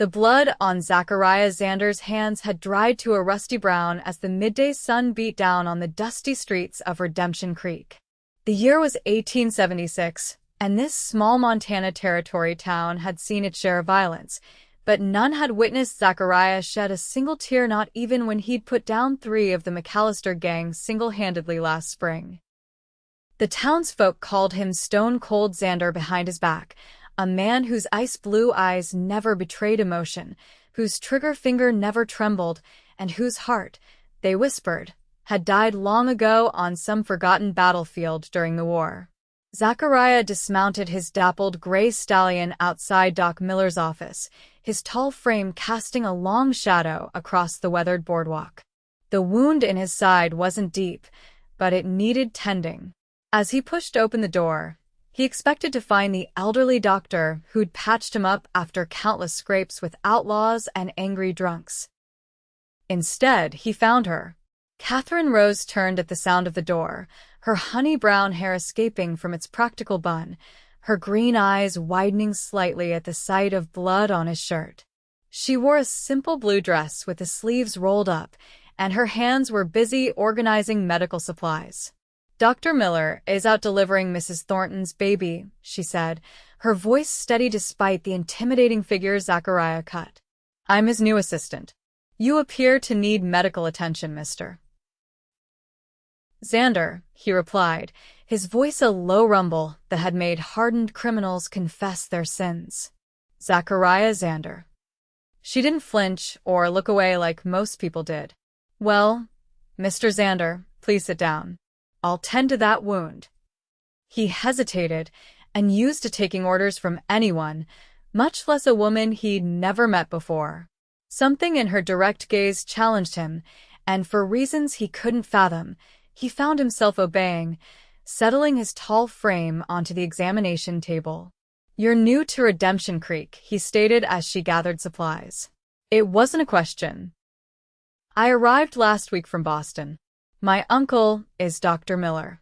The blood on Zachariah Xander's hands had dried to a rusty brown as the midday sun beat down on the dusty streets of Redemption Creek. The year was 1876, and this small Montana Territory town had seen its share of violence, but none had witnessed Zachariah shed a single tear, not even when he'd put down 3 of the McAllister gang single-handedly last spring. The townsfolk called him Stone Cold Xander behind his back, a man whose ice-blue eyes never betrayed emotion, whose trigger finger never trembled, and whose heart, they whispered, had died long ago on some forgotten battlefield during the war. Zachariah dismounted his dappled gray stallion outside Doc Miller's office, his tall frame casting a long shadow across the weathered boardwalk. The wound in his side wasn't deep, but it needed tending. As he pushed open the door, he expected to find the elderly doctor who'd patched him up after countless scrapes with outlaws and angry drunks. Instead, he found her. Catherine Rose turned at the sound of the door, her honey-brown hair escaping from its practical bun, her green eyes widening slightly at the sight of blood on his shirt. She wore a simple blue dress with the sleeves rolled up, and her hands were busy organizing medical supplies. "Dr. Miller is out delivering Mrs. Thornton's baby," she said, her voice steady despite the intimidating figure Zachariah cut. "I'm his new assistant. You appear to need medical attention, Mr. Xander," he replied, his voice a low rumble that had made hardened criminals confess their sins. "Zachariah Xander." She didn't flinch or look away like most people did. "Well, Mr. Xander, please sit down. I'll tend to that wound." He hesitated and used to taking orders from anyone, much less a woman he'd never met before. Something in her direct gaze challenged him, and for reasons he couldn't fathom, he found himself obeying, settling his tall frame onto the examination table. "You're new to Redemption Creek," he stated as she gathered supplies. It wasn't a question. "I arrived last week from Boston. My uncle is Dr. Miller."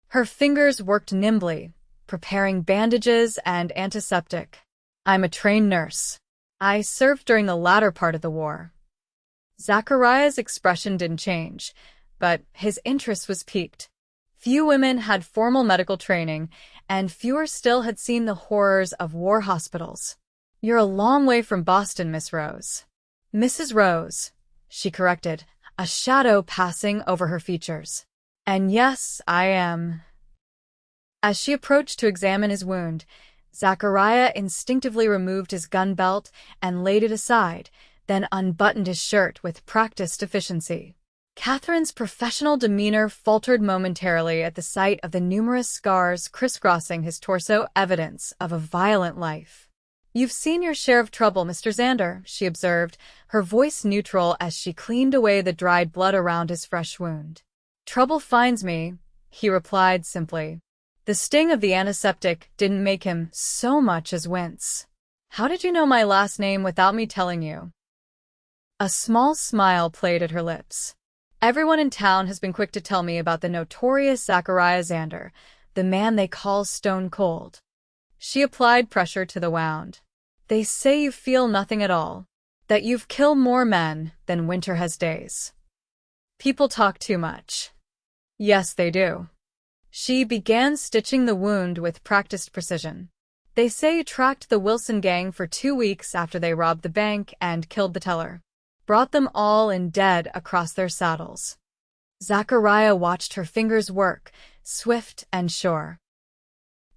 Her fingers worked nimbly, preparing bandages and antiseptic. "I'm a trained nurse. I served during the latter part of the war." Zachariah's expression didn't change, but his interest was piqued. Few women had formal medical training, and fewer still had seen the horrors of war hospitals. "You're a long way from Boston, Miss Rose." "Mrs. Rose," she corrected, a shadow passing over her features. "And yes, I am." As she approached to examine his wound, Zachariah instinctively removed his gun belt and laid it aside, then unbuttoned his shirt with practiced efficiency. Catherine's professional demeanor faltered momentarily at the sight of the numerous scars crisscrossing his torso, evidence of a violent life. "You've seen your share of trouble, Mr. Xander," she observed, her voice neutral as she cleaned away the dried blood around his fresh wound. "Trouble finds me," he replied simply. The sting of the antiseptic didn't make him so much as wince. "How did you know my last name without me telling you?" A small smile played at her lips. "Everyone in town has been quick to tell me about the notorious Zachariah Xander, the man they call Stone Cold." She applied pressure to the wound. "They say you feel nothing at all, that you've killed more men than winter has days. People talk too much." "Yes, they do." She began stitching the wound with practiced precision. "They say you tracked the Wilson gang for 2 weeks after they robbed the bank and killed the teller. Brought them all in dead across their saddles." Zachariah watched her fingers work, swift and sure.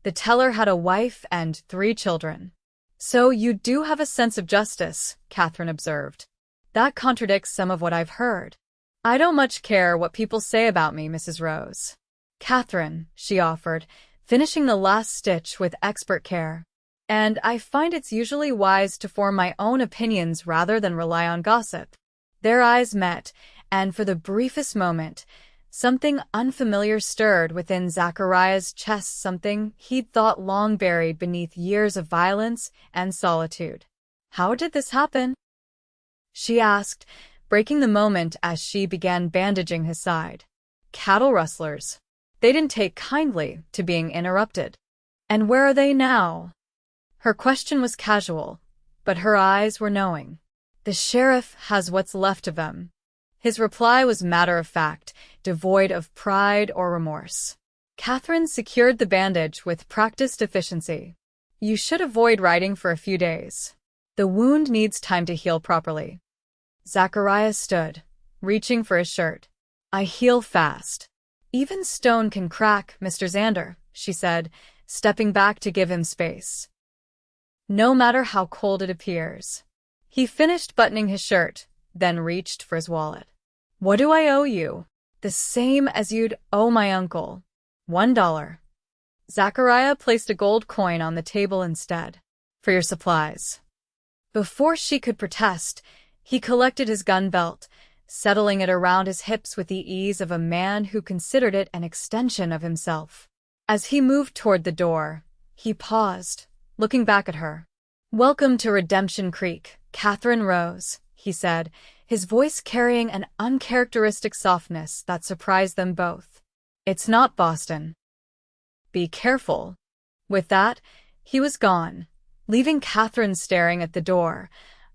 "The teller had a wife and 3 children. So you do have a sense of justice," Catherine observed. "That contradicts some of what I've heard." "I don't much care what people say about me, Mrs. Rose." "Catherine," she offered, finishing the last stitch with expert care. "And I find it's usually wise to form my own opinions rather than rely on gossip." Their eyes met, and for the briefest moment, something unfamiliar stirred within Zachariah's chest, something he'd thought long buried beneath years of violence and solitude. "How did this happen?" she asked, breaking the moment as she began bandaging his side. "Cattle rustlers." They didn't take kindly to being interrupted. "And where are they now?" Her question was casual, but her eyes were knowing. The sheriff has what's left of them. His reply was matter-of-fact, devoid of pride or remorse. Catherine secured the bandage with practiced efficiency. You should avoid writing for a few days. The wound needs time to heal properly. Zachariah stood, reaching for his shirt. I heal fast. Even stone can crack, Mr. Xander, she said, stepping back to give him space. No matter how cold it appears. He finished buttoning his shirt, then reached for his wallet. What do I owe you? The same as you'd owe my uncle. $1. Zachariah placed a gold coin on the table instead. For your supplies. Before she could protest, he collected his gun belt, settling it around his hips with the ease of a man who considered it an extension of himself. As he moved toward the door, he paused, looking back at her. Welcome to Redemption Creek, Catherine Rose, he said, his voice carrying an uncharacteristic softness that surprised them both. It's not Boston. Be careful. With that, he was gone, leaving Catherine staring at the door,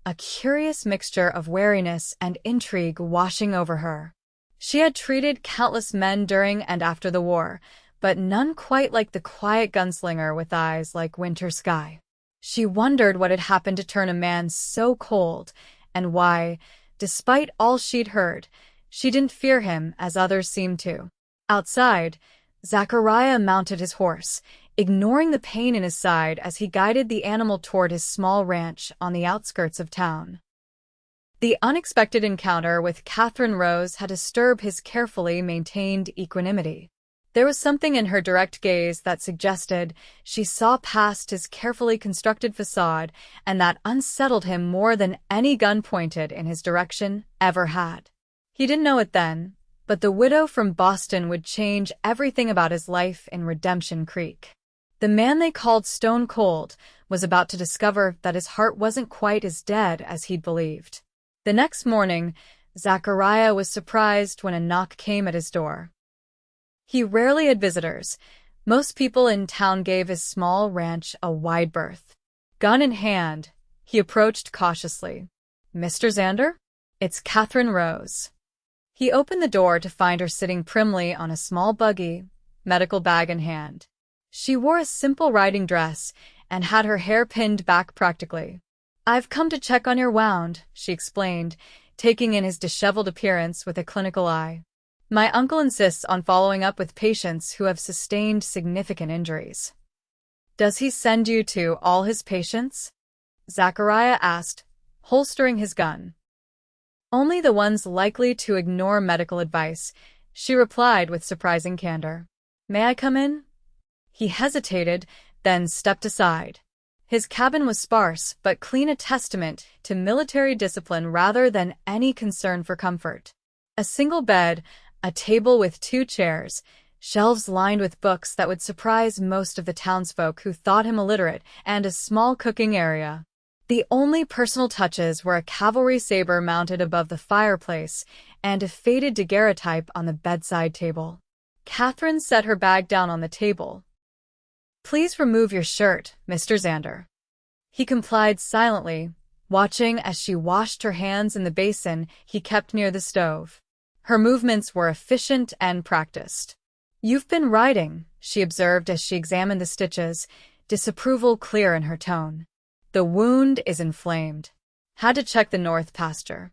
a curious mixture of wariness and intrigue washing over her. She had treated countless men during and after the war, but none quite like the quiet gunslinger with eyes like winter sky. She wondered what had happened to turn a man so cold, and why, despite all she'd heard, she didn't fear him as others seemed to. Outside, Zachariah mounted his horse, ignoring the pain in his side as he guided the animal toward his small ranch on the outskirts of town. The unexpected encounter with Catherine Rose had disturbed his carefully maintained equanimity. There was something in her direct gaze that suggested she saw past his carefully constructed facade, and that unsettled him more than any gun pointed in his direction ever had. He didn't know it then, but the widow from Boston would change everything about his life in Redemption Creek. The man they called Stone Cold was about to discover that his heart wasn't quite as dead as he'd believed. The next morning, Zachariah was surprised when a knock came at his door. He rarely had visitors. Most people in town gave his small ranch a wide berth. Gun in hand, he approached cautiously. Mr. Xander? It's Catherine Rose. He opened the door to find her sitting primly on a small buggy, medical bag in hand. She wore a simple riding dress and had her hair pinned back practically. I've come to check on your wound, she explained, taking in his disheveled appearance with a clinical eye. My uncle insists on following up with patients who have sustained significant injuries. Does he send you to all his patients? Zachariah asked, holstering his gun. Only the ones likely to ignore medical advice, she replied with surprising candor. May I come in? He hesitated, then stepped aside. His cabin was sparse but clean, a testament to military discipline rather than any concern for comfort. A single bed, a table with 2 chairs, shelves lined with books that would surprise most of the townsfolk who thought him illiterate, and a small cooking area. The only personal touches were a cavalry saber mounted above the fireplace and a faded daguerreotype on the bedside table. Catherine set her bag down on the table. Please remove your shirt, Mr. Xander. He complied silently, watching as she washed her hands in the basin he kept near the stove. Her movements were efficient and practiced. You've been riding, she observed as she examined the stitches, disapproval clear in her tone. The wound is inflamed. Had to check the north pasture.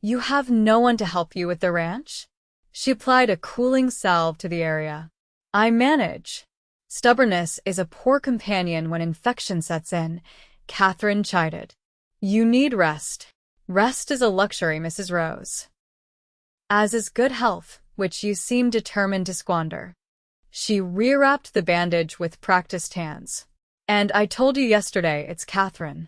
You have no one to help you with the ranch? She applied a cooling salve to the area. I manage. Stubbornness is a poor companion when infection sets in, Catherine chided. You need rest. Rest is a luxury, Mrs. Rose. As is good health, which you seem determined to squander. She rewrapped the bandage with practiced hands. And I told you yesterday it's Catherine.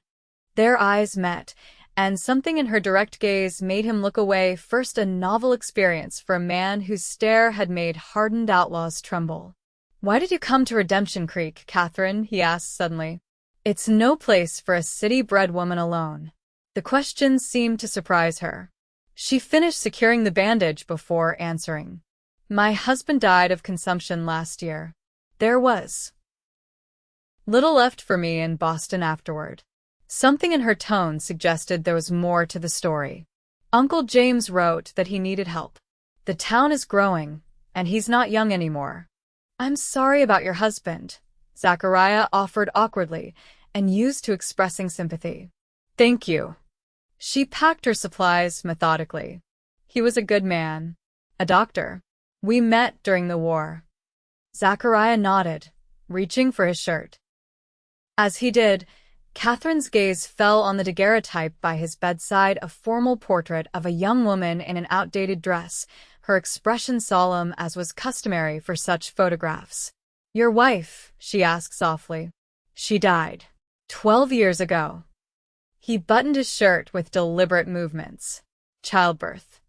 Their eyes met, and something in her direct gaze made him look away, first a novel experience for a man whose stare had made hardened outlaws tremble. Why did you come to Redemption Creek, Catherine? He asked suddenly. It's no place for a city-bred woman alone. The question seemed to surprise her. She finished securing the bandage before answering. My husband died of consumption last year. There was little left for me in Boston afterward. Something in her tone suggested there was more to the story. Uncle James wrote that he needed help. The town is growing, and he's not young anymore. I'm sorry about your husband, Zachariah offered awkwardly and used to expressing sympathy. Thank you. She packed her supplies methodically. He was a good man. A doctor. We met during the war. Zachariah nodded, reaching for his shirt. As he did, Catherine's gaze fell on the daguerreotype by his bedside, a formal portrait of a young woman in an outdated dress, her expression solemn as was customary for such photographs. Your wife, she asked softly. She died 12 years ago. He buttoned his shirt with deliberate movements. Childbirth.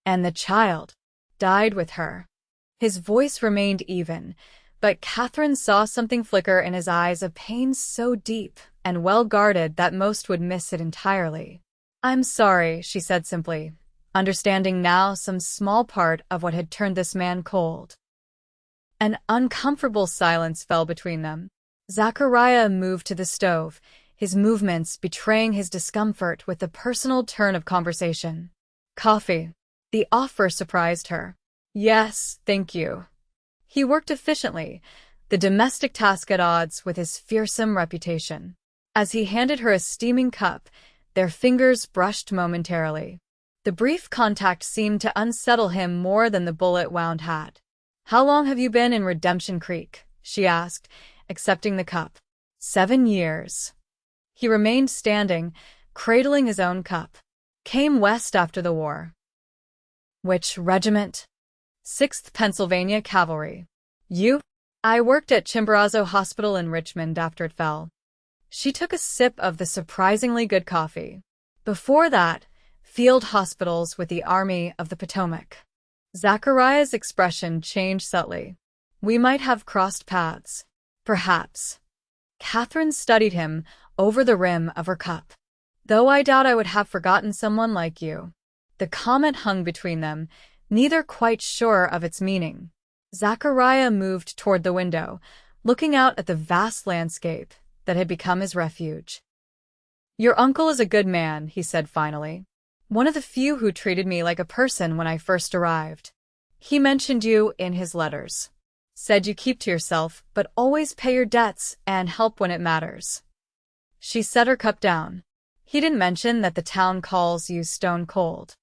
And the child died with her. His voice remained even, but Catherine saw something flicker in his eyes, a pain so deep and well-guarded that most would miss it entirely. I'm sorry, she said simply, understanding now some small part of what had turned this man cold. An uncomfortable silence fell between them. Zachariah moved to the stove, his movements betraying his discomfort with the personal turn of conversation. Coffee. The offer surprised her. Yes, thank you. He worked efficiently, the domestic task at odds with his fearsome reputation. As he handed her a steaming cup, their fingers brushed momentarily. The brief contact seemed to unsettle him more than the bullet-wound had. How long have you been in Redemption Creek? She asked, accepting the cup. 7 years. He remained standing, cradling his own cup. Came west after the war. Which regiment? 6th Pennsylvania Cavalry. You? I worked at Chimborazo Hospital in Richmond after it fell. She took a sip of the surprisingly good coffee. Before that, field hospitals with the Army of the Potomac. Zachariah's expression changed subtly. We might have crossed paths. Perhaps. Catherine studied him over the rim of her cup. Though I doubt I would have forgotten someone like you. The comment hung between them, neither quite sure of its meaning. Zachariah moved toward the window, looking out at the vast landscape that had become his refuge. Your uncle is a good man, he said finally. One of the few who treated me like a person when I first arrived. He mentioned you in his letters. Said you keep to yourself, but always pay your debts and help when it matters. She set her cup down. He didn't mention that the town calls you stone cold.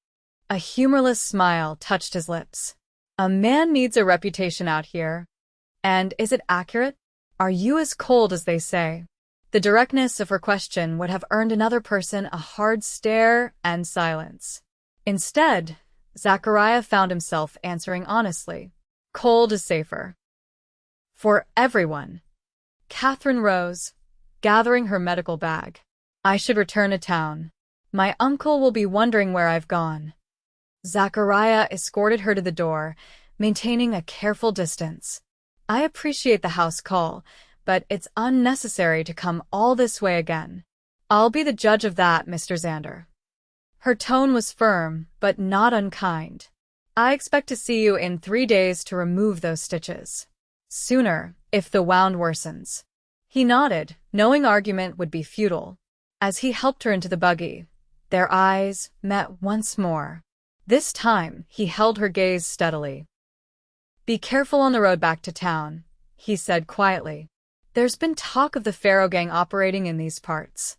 A humorless smile touched his lips. A man needs a reputation out here. And is it accurate? Are you as cold as they say? The directness of her question would have earned another person a hard stare and silence. Instead, Zachariah found himself answering honestly. Cold is safer. For everyone. Catherine rose, gathering her medical bag. I should return to town. My uncle will be wondering where I've gone. Zachariah escorted her to the door, maintaining a careful distance. I appreciate the house call, but it's unnecessary to come all this way again. I'll be the judge of that, Mr. Xander. Her tone was firm, but not unkind. I expect to see you in 3 days to remove those stitches. Sooner, if the wound worsens. He nodded, knowing argument would be futile. As he helped her into the buggy, their eyes met once more. This time, he held her gaze steadily. Be careful on the road back to town, he said quietly. There's been talk of the Pharaoh gang operating in these parts.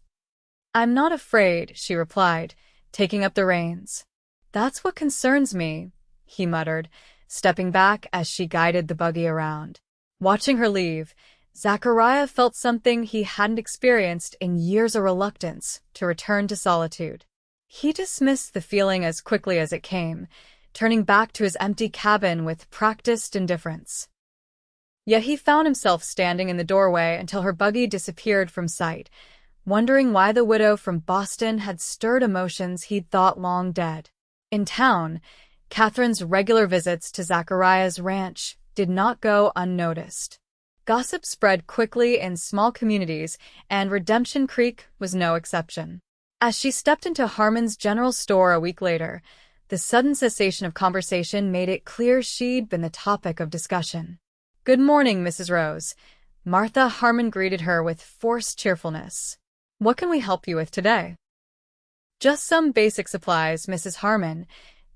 I'm not afraid, she replied, taking up the reins. That's what concerns me, he muttered, stepping back as she guided the buggy around. Watching her leave, Zachariah felt something he hadn't experienced in years, a reluctance to return to solitude. He dismissed the feeling as quickly as it came, turning back to his empty cabin with practiced indifference. Yet he found himself standing in the doorway until her buggy disappeared from sight, wondering why the widow from Boston had stirred emotions he'd thought long dead. In town, Catherine's regular visits to Zachariah's ranch did not go unnoticed. Gossip spread quickly in small communities, and Redemption Creek was no exception. As she stepped into Harmon's general store a week later, the sudden cessation of conversation made it clear she'd been the topic of discussion. Good morning, Mrs. Rose. Martha Harmon greeted her with forced cheerfulness. What can we help you with today? Just some basic supplies, Mrs. Harmon,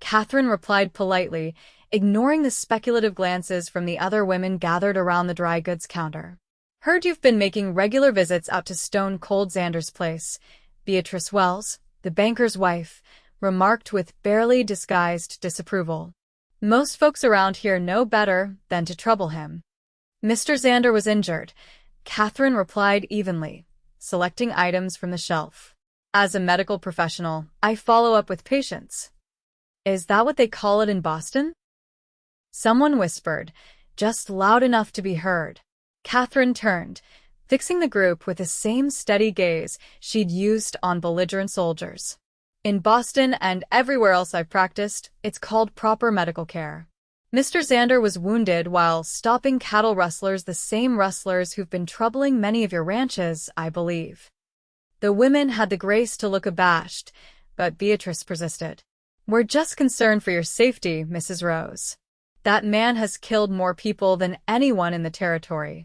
Catherine replied politely, ignoring the speculative glances from the other women gathered around the dry goods counter. Heard you've been making regular visits out to Stone Cold Xander's place, Beatrice Wells, the banker's wife, remarked with barely disguised disapproval. Most folks around here know better than to trouble him. Mr. Xander was injured, Catherine replied evenly, selecting items from the shelf. As a medical professional, I follow up with patients. Is that what they call it in Boston? Someone whispered, just loud enough to be heard. Catherine turned, fixing the group with the same steady gaze she'd used on belligerent soldiers. In Boston and everywhere else I've practiced, it's called proper medical care. Mr. Xander was wounded while stopping cattle rustlers, the same rustlers who've been troubling many of your ranches, I believe. The women had the grace to look abashed, but Beatrice persisted. We're just concerned for your safety, Mrs. Rose. That man has killed more people than anyone in the territory.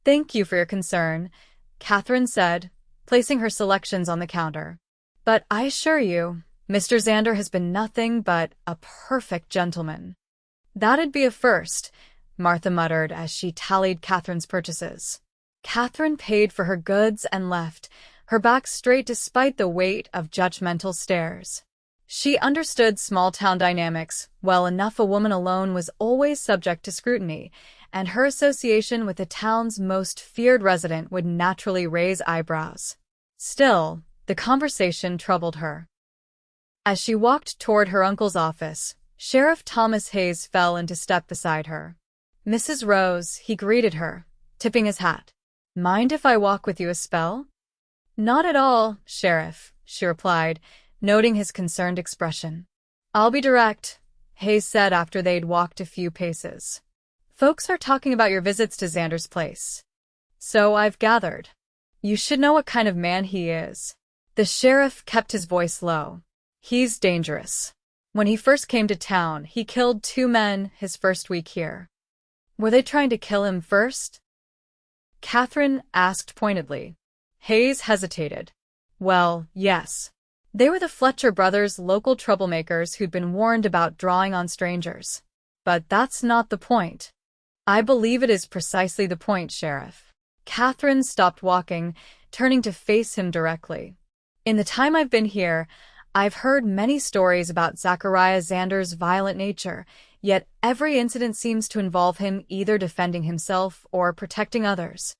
Thank you for your concern, Catherine said, placing her selections on the counter. But I assure you, Mr. Xander has been nothing but a perfect gentleman. That'd be a first, Martha muttered as she tallied Catherine's purchases. Catherine paid for her goods and left, her back straight despite the weight of judgmental stares. She understood small-town dynamics well enough. A woman alone was always subject to scrutiny, and her association with the town's most feared resident would naturally raise eyebrows. Still, the conversation troubled her. As she walked toward her uncle's office, Sheriff Thomas Hayes fell into step beside her. Mrs. Rose, he greeted her, tipping his hat. Mind if I walk with you a spell? Not at all, Sheriff, she replied, noting his concerned expression. I'll be direct, Hayes said after they'd walked a few paces. Folks are talking about your visits to Xander's place. So I've gathered. You should know what kind of man he is. The sheriff kept his voice low. He's dangerous. When he first came to town, he killed 2 men his first week here. Were they trying to kill him first? Catherine asked pointedly. Hayes hesitated. Well, yes. They were the Fletcher brothers, local troublemakers who'd been warned about drawing on strangers. But that's not the point. I believe it is precisely the point, Sheriff. Catherine stopped walking, turning to face him directly. In the time I've been here, I've heard many stories about Zachariah Xander's violent nature, yet every incident seems to involve him either defending himself or protecting others.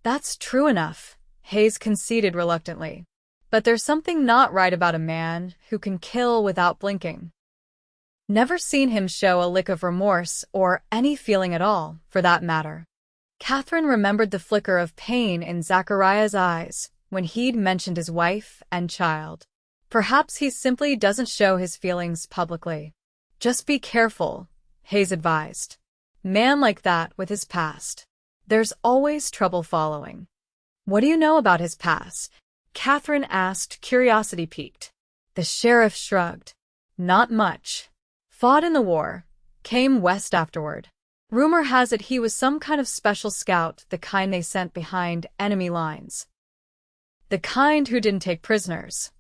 That's true enough, Hayes conceded reluctantly. But there's something not right about a man who can kill without blinking. Never seen him show a lick of remorse or any feeling at all, for that matter. Catherine remembered the flicker of pain in Zachariah's eyes when he'd mentioned his wife and child. Perhaps he simply doesn't show his feelings publicly. Just be careful, Hayes advised. Man like that with his past. There's always trouble following. What do you know about his past? Catherine asked, curiosity piqued. The sheriff shrugged. Not much. Fought in the war. Came west afterward. Rumor has it he was some kind of special scout, the kind they sent behind enemy lines. The kind who didn't take prisoners.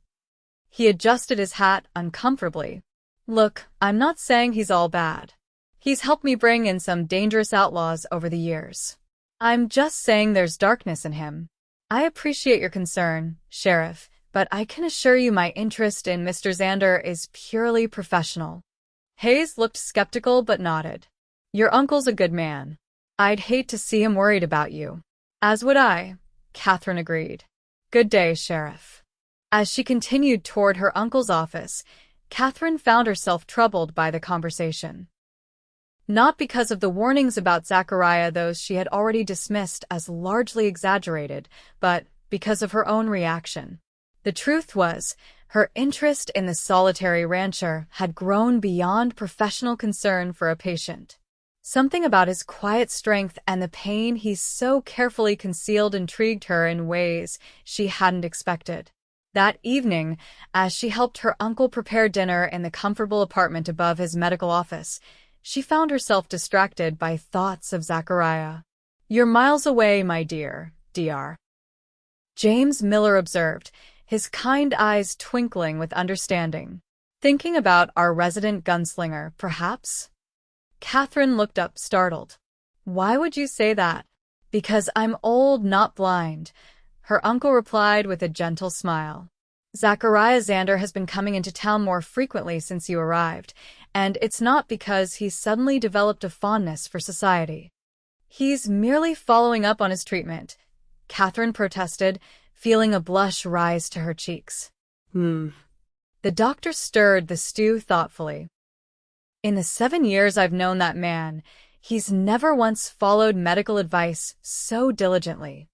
He adjusted his hat uncomfortably. Look, I'm not saying he's all bad. He's helped me bring in some dangerous outlaws over the years. I'm just saying there's darkness in him. I appreciate your concern, Sheriff, but I can assure you my interest in Mr. Xander is purely professional. Hayes looked skeptical but nodded. Your uncle's a good man. I'd hate to see him worried about you. As would I, Catherine agreed. Good day, Sheriff. As she continued toward her uncle's office, Catherine found herself troubled by the conversation. Not because of the warnings about Zachariah, those she had already dismissed as largely exaggerated, but because of her own reaction. The truth was, her interest in the solitary rancher had grown beyond professional concern for a patient. Something about his quiet strength and the pain he so carefully concealed intrigued her in ways she hadn't expected. That evening, as she helped her uncle prepare dinner in the comfortable apartment above his medical office, she found herself distracted by thoughts of Zachariah. You're miles away, my dear, Dr. James Miller observed, his kind eyes twinkling with understanding. Thinking about our resident gunslinger, perhaps? Catherine looked up, startled. Why would you say that? Because I'm old, not blind, her uncle replied with a gentle smile. Zachariah Xander has been coming into town more frequently since you arrived, and it's not because he's suddenly developed a fondness for society. He's merely following up on his treatment, Catherine protested, feeling a blush rise to her cheeks. The doctor stirred the stew thoughtfully. In the 7 years I've known that man, he's never once followed medical advice so diligently.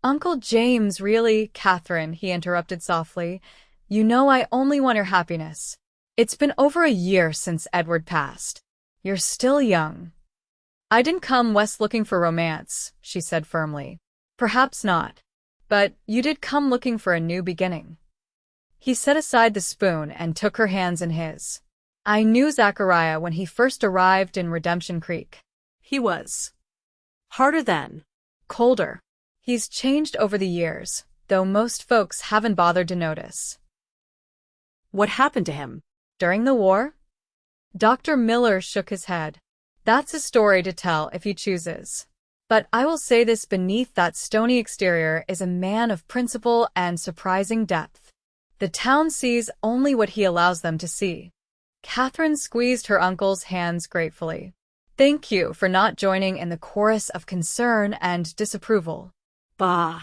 Uncle James, really, Catherine, he interrupted softly. You know I only want your happiness. It's been over a year since Edward passed. You're still young. I didn't come west looking for romance, she said firmly. Perhaps not. But you did come looking for a new beginning. He set aside the spoon and took her hands in his. I knew Zachariah when he first arrived in Redemption Creek. He was harder then, colder. He's changed over the years, though most folks haven't bothered to notice. What happened to him? During the war? Dr. Miller shook his head. That's a story to tell if he chooses. But I will say this, beneath that stony exterior is a man of principle and surprising depth. The town sees only what he allows them to see. Catherine squeezed her uncle's hands gratefully. Thank you for not joining in the chorus of concern and disapproval. Bah!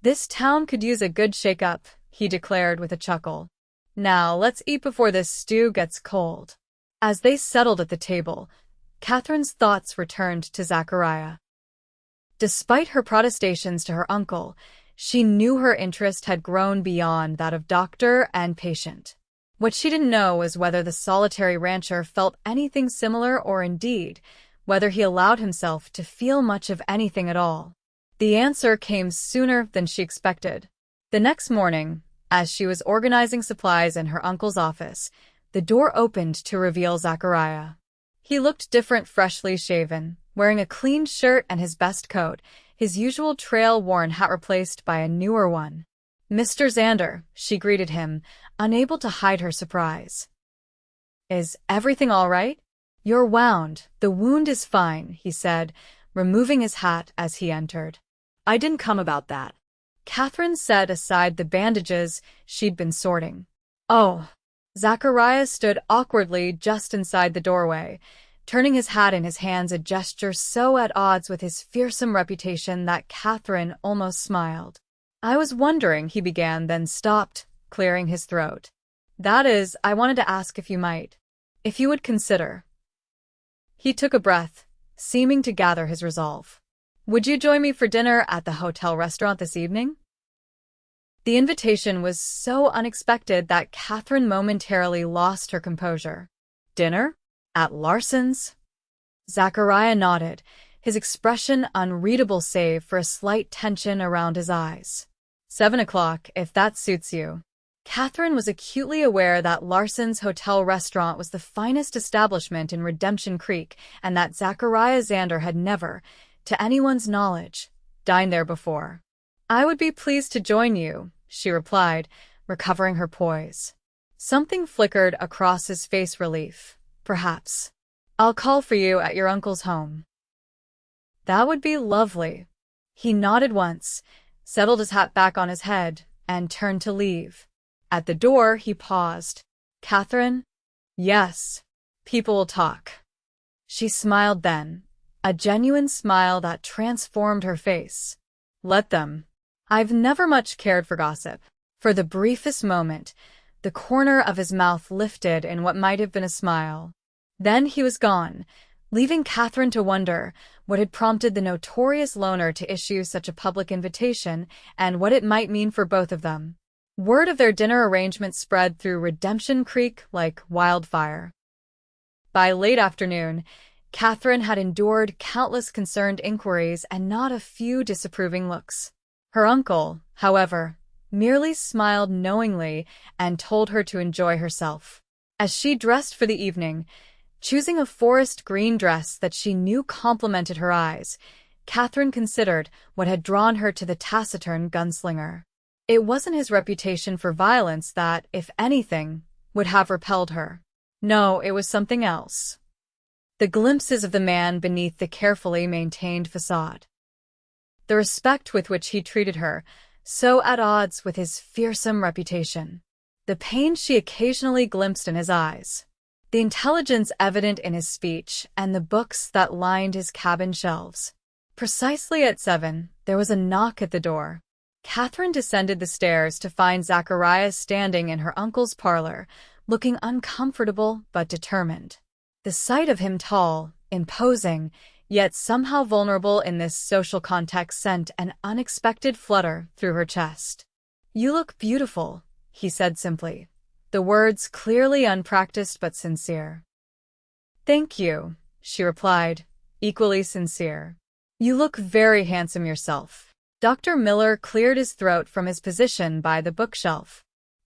This town could use a good shake-up, he declared with a chuckle. Now let's eat before this stew gets cold. As they settled at the table, Catherine's thoughts returned to Zachariah. Despite her protestations to her uncle, she knew her interest had grown beyond that of doctor and patient. What she didn't know was whether the solitary rancher felt anything similar, or indeed, whether he allowed himself to feel much of anything at all. The answer came sooner than she expected. The next morning, as she was organizing supplies in her uncle's office, the door opened to reveal Zachariah. He looked different, freshly shaven, wearing a clean shirt and his best coat, his usual trail-worn hat replaced by a newer one. Mr. Xander, she greeted him, unable to hide her surprise. Is everything all right? You're wound. The wound is fine, he said, removing his hat as he entered. I didn't come about that. Catherine set aside the bandages she'd been sorting. Oh. Zachariah stood awkwardly just inside the doorway, turning his hat in his hands, a gesture so at odds with his fearsome reputation that Catherine almost smiled. I was wondering, he began, then stopped, clearing his throat. That is, I wanted to ask if you would consider. He took a breath, seeming to gather his resolve. Would you join me for dinner at the hotel restaurant this evening? The invitation was so unexpected that Catherine momentarily lost her composure. Dinner? At Larson's? Zachariah nodded, his expression unreadable save for a slight tension around his eyes. 7 o'clock, if that suits you. Catherine was acutely aware that Larson's hotel restaurant was the finest establishment in Redemption Creek, and that Zachariah Xander had never, to anyone's knowledge, dined there before. I would be pleased to join you, she replied, recovering her poise. Something flickered across his face, relief. Perhaps. I'll call for you at your uncle's home. That would be lovely. He nodded once, settled his hat back on his head, and turned to leave. At the door, he paused. Catherine? Yes. People will talk. She smiled then, a genuine smile that transformed her face. Let them. I've never much cared for gossip. For the briefest moment, the corner of his mouth lifted in what might have been a smile. Then he was gone, leaving Catherine to wonder what had prompted the notorious loner to issue such a public invitation and what it might mean for both of them. Word of their dinner arrangement spread through Redemption Creek like wildfire. By late afternoon, Catherine had endured countless concerned inquiries and not a few disapproving looks. Her uncle, however, merely smiled knowingly and told her to enjoy herself. As she dressed for the evening, choosing a forest green dress that she knew complimented her eyes, Catherine considered what had drawn her to the taciturn gunslinger. It wasn't his reputation for violence that, if anything, would have repelled her. No, it was something else. The glimpses of the man beneath the carefully maintained facade. The respect with which he treated her, so at odds with his fearsome reputation. The pain she occasionally glimpsed in his eyes. The intelligence evident in his speech, and the books that lined his cabin shelves. Precisely at 7, there was a knock at the door. Catherine descended the stairs to find Zachariah standing in her uncle's parlor, looking uncomfortable but determined. The sight of him tall, imposing, yet somehow vulnerable in this social context sent an unexpected flutter through her chest. "You look beautiful," he said simply, the words clearly unpracticed but sincere. "Thank you," she replied, equally sincere. "You look very handsome yourself." Dr. Miller cleared his throat from his position by the bookshelf.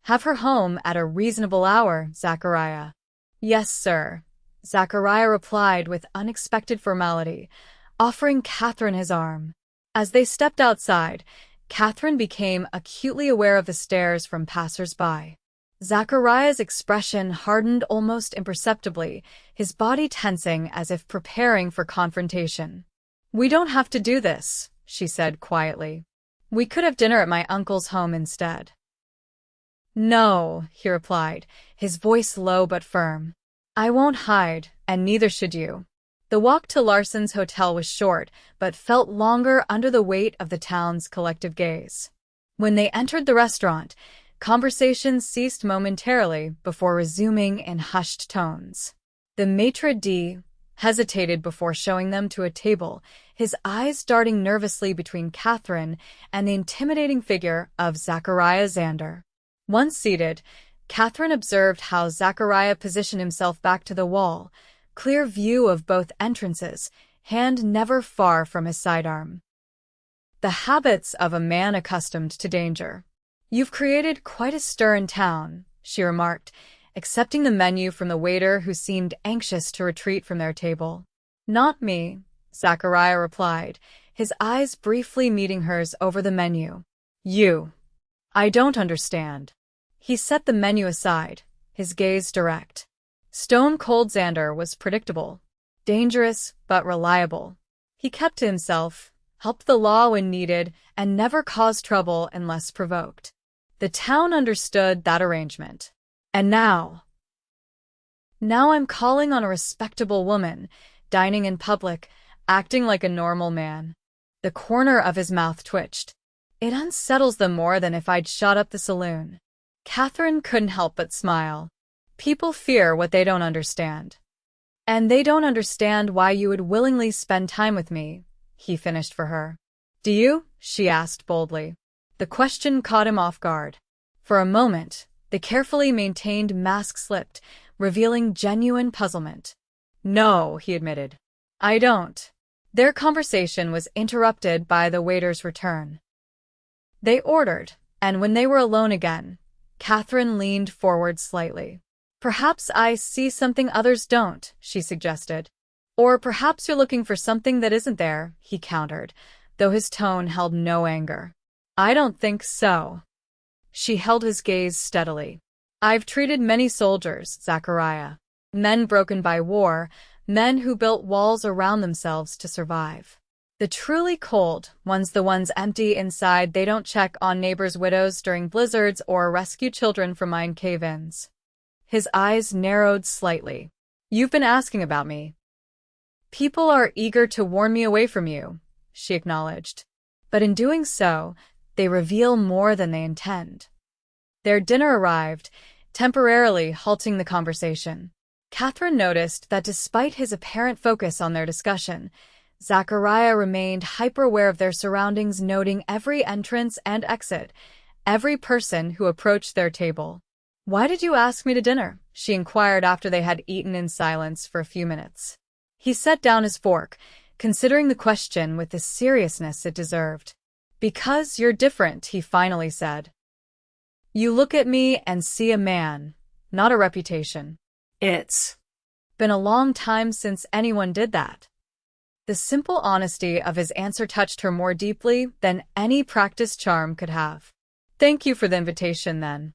"Have her home at a reasonable hour, Zachariah." "Yes, sir," Zachariah replied with unexpected formality, offering Catherine his arm. As they stepped outside, Catherine became acutely aware of the stares from passers-by. Zachariah's expression hardened almost imperceptibly, his body tensing as if preparing for confrontation. "We don't have to do this," she said quietly. "We could have dinner at my uncle's home instead." "No," he replied, his voice low but firm. "I won't hide, and neither should you." The walk to Larson's hotel was short, but felt longer under the weight of the town's collective gaze. When they entered the restaurant, conversation ceased momentarily before resuming in hushed tones. The maitre d' hesitated before showing them to a table, his eyes darting nervously between Catherine and the intimidating figure of Zachariah Xander. Once seated, Catherine observed how Zachariah positioned himself back to the wall, clear view of both entrances, hand never far from his sidearm. The habits of a man accustomed to danger. "You've created quite a stir in town," she remarked, accepting the menu from the waiter who seemed anxious to retreat from their table. "Not me," Zachariah replied, his eyes briefly meeting hers over the menu. "You. I don't understand." He set the menu aside, his gaze direct. Stone-cold Xander was predictable, dangerous but reliable. He kept to himself, helped the law when needed, and never caused trouble unless provoked. The town understood that arrangement. And now I'm calling on a respectable woman, dining in public, acting like a normal man. The corner of his mouth twitched. "It unsettles them more than if I'd shot up the saloon." Catherine couldn't help but smile. "People fear what they don't understand. And they don't understand why you would willingly spend time with me," he finished for her. "Do you?" she asked boldly. The question caught him off guard. For a moment, the carefully maintained mask slipped, revealing genuine puzzlement. "No," he admitted. "I don't." Their conversation was interrupted by the waiter's return. They ordered, and when they were alone again, Catherine leaned forward slightly. "Perhaps I see something others don't," she suggested. "Or perhaps you're looking for something that isn't there," he countered, though his tone held no anger. "I don't think so." She held his gaze steadily. "I've treated many soldiers, Zachariah. Men broken by war, men who built walls around themselves to survive. The truly cold ones, the ones empty inside, they don't check on neighbors' widows during blizzards or rescue children from mine cave-ins." His eyes narrowed slightly. "You've been asking about me." "People are eager to warn me away from you," she acknowledged. "But in doing so, they reveal more than they intend." Their dinner arrived, temporarily halting the conversation. Catherine noticed that despite his apparent focus on their discussion, Zachariah remained hyper-aware of their surroundings, noting every entrance and exit, every person who approached their table. "Why did you ask me to dinner?" she inquired after they had eaten in silence for a few minutes. He set down his fork, considering the question with the seriousness it deserved. "Because you're different," he finally said. "You look at me and see a man, not a reputation." "It's been a long time since anyone did that." The simple honesty of his answer touched her more deeply than any practiced charm could have. Thank you for the invitation, then.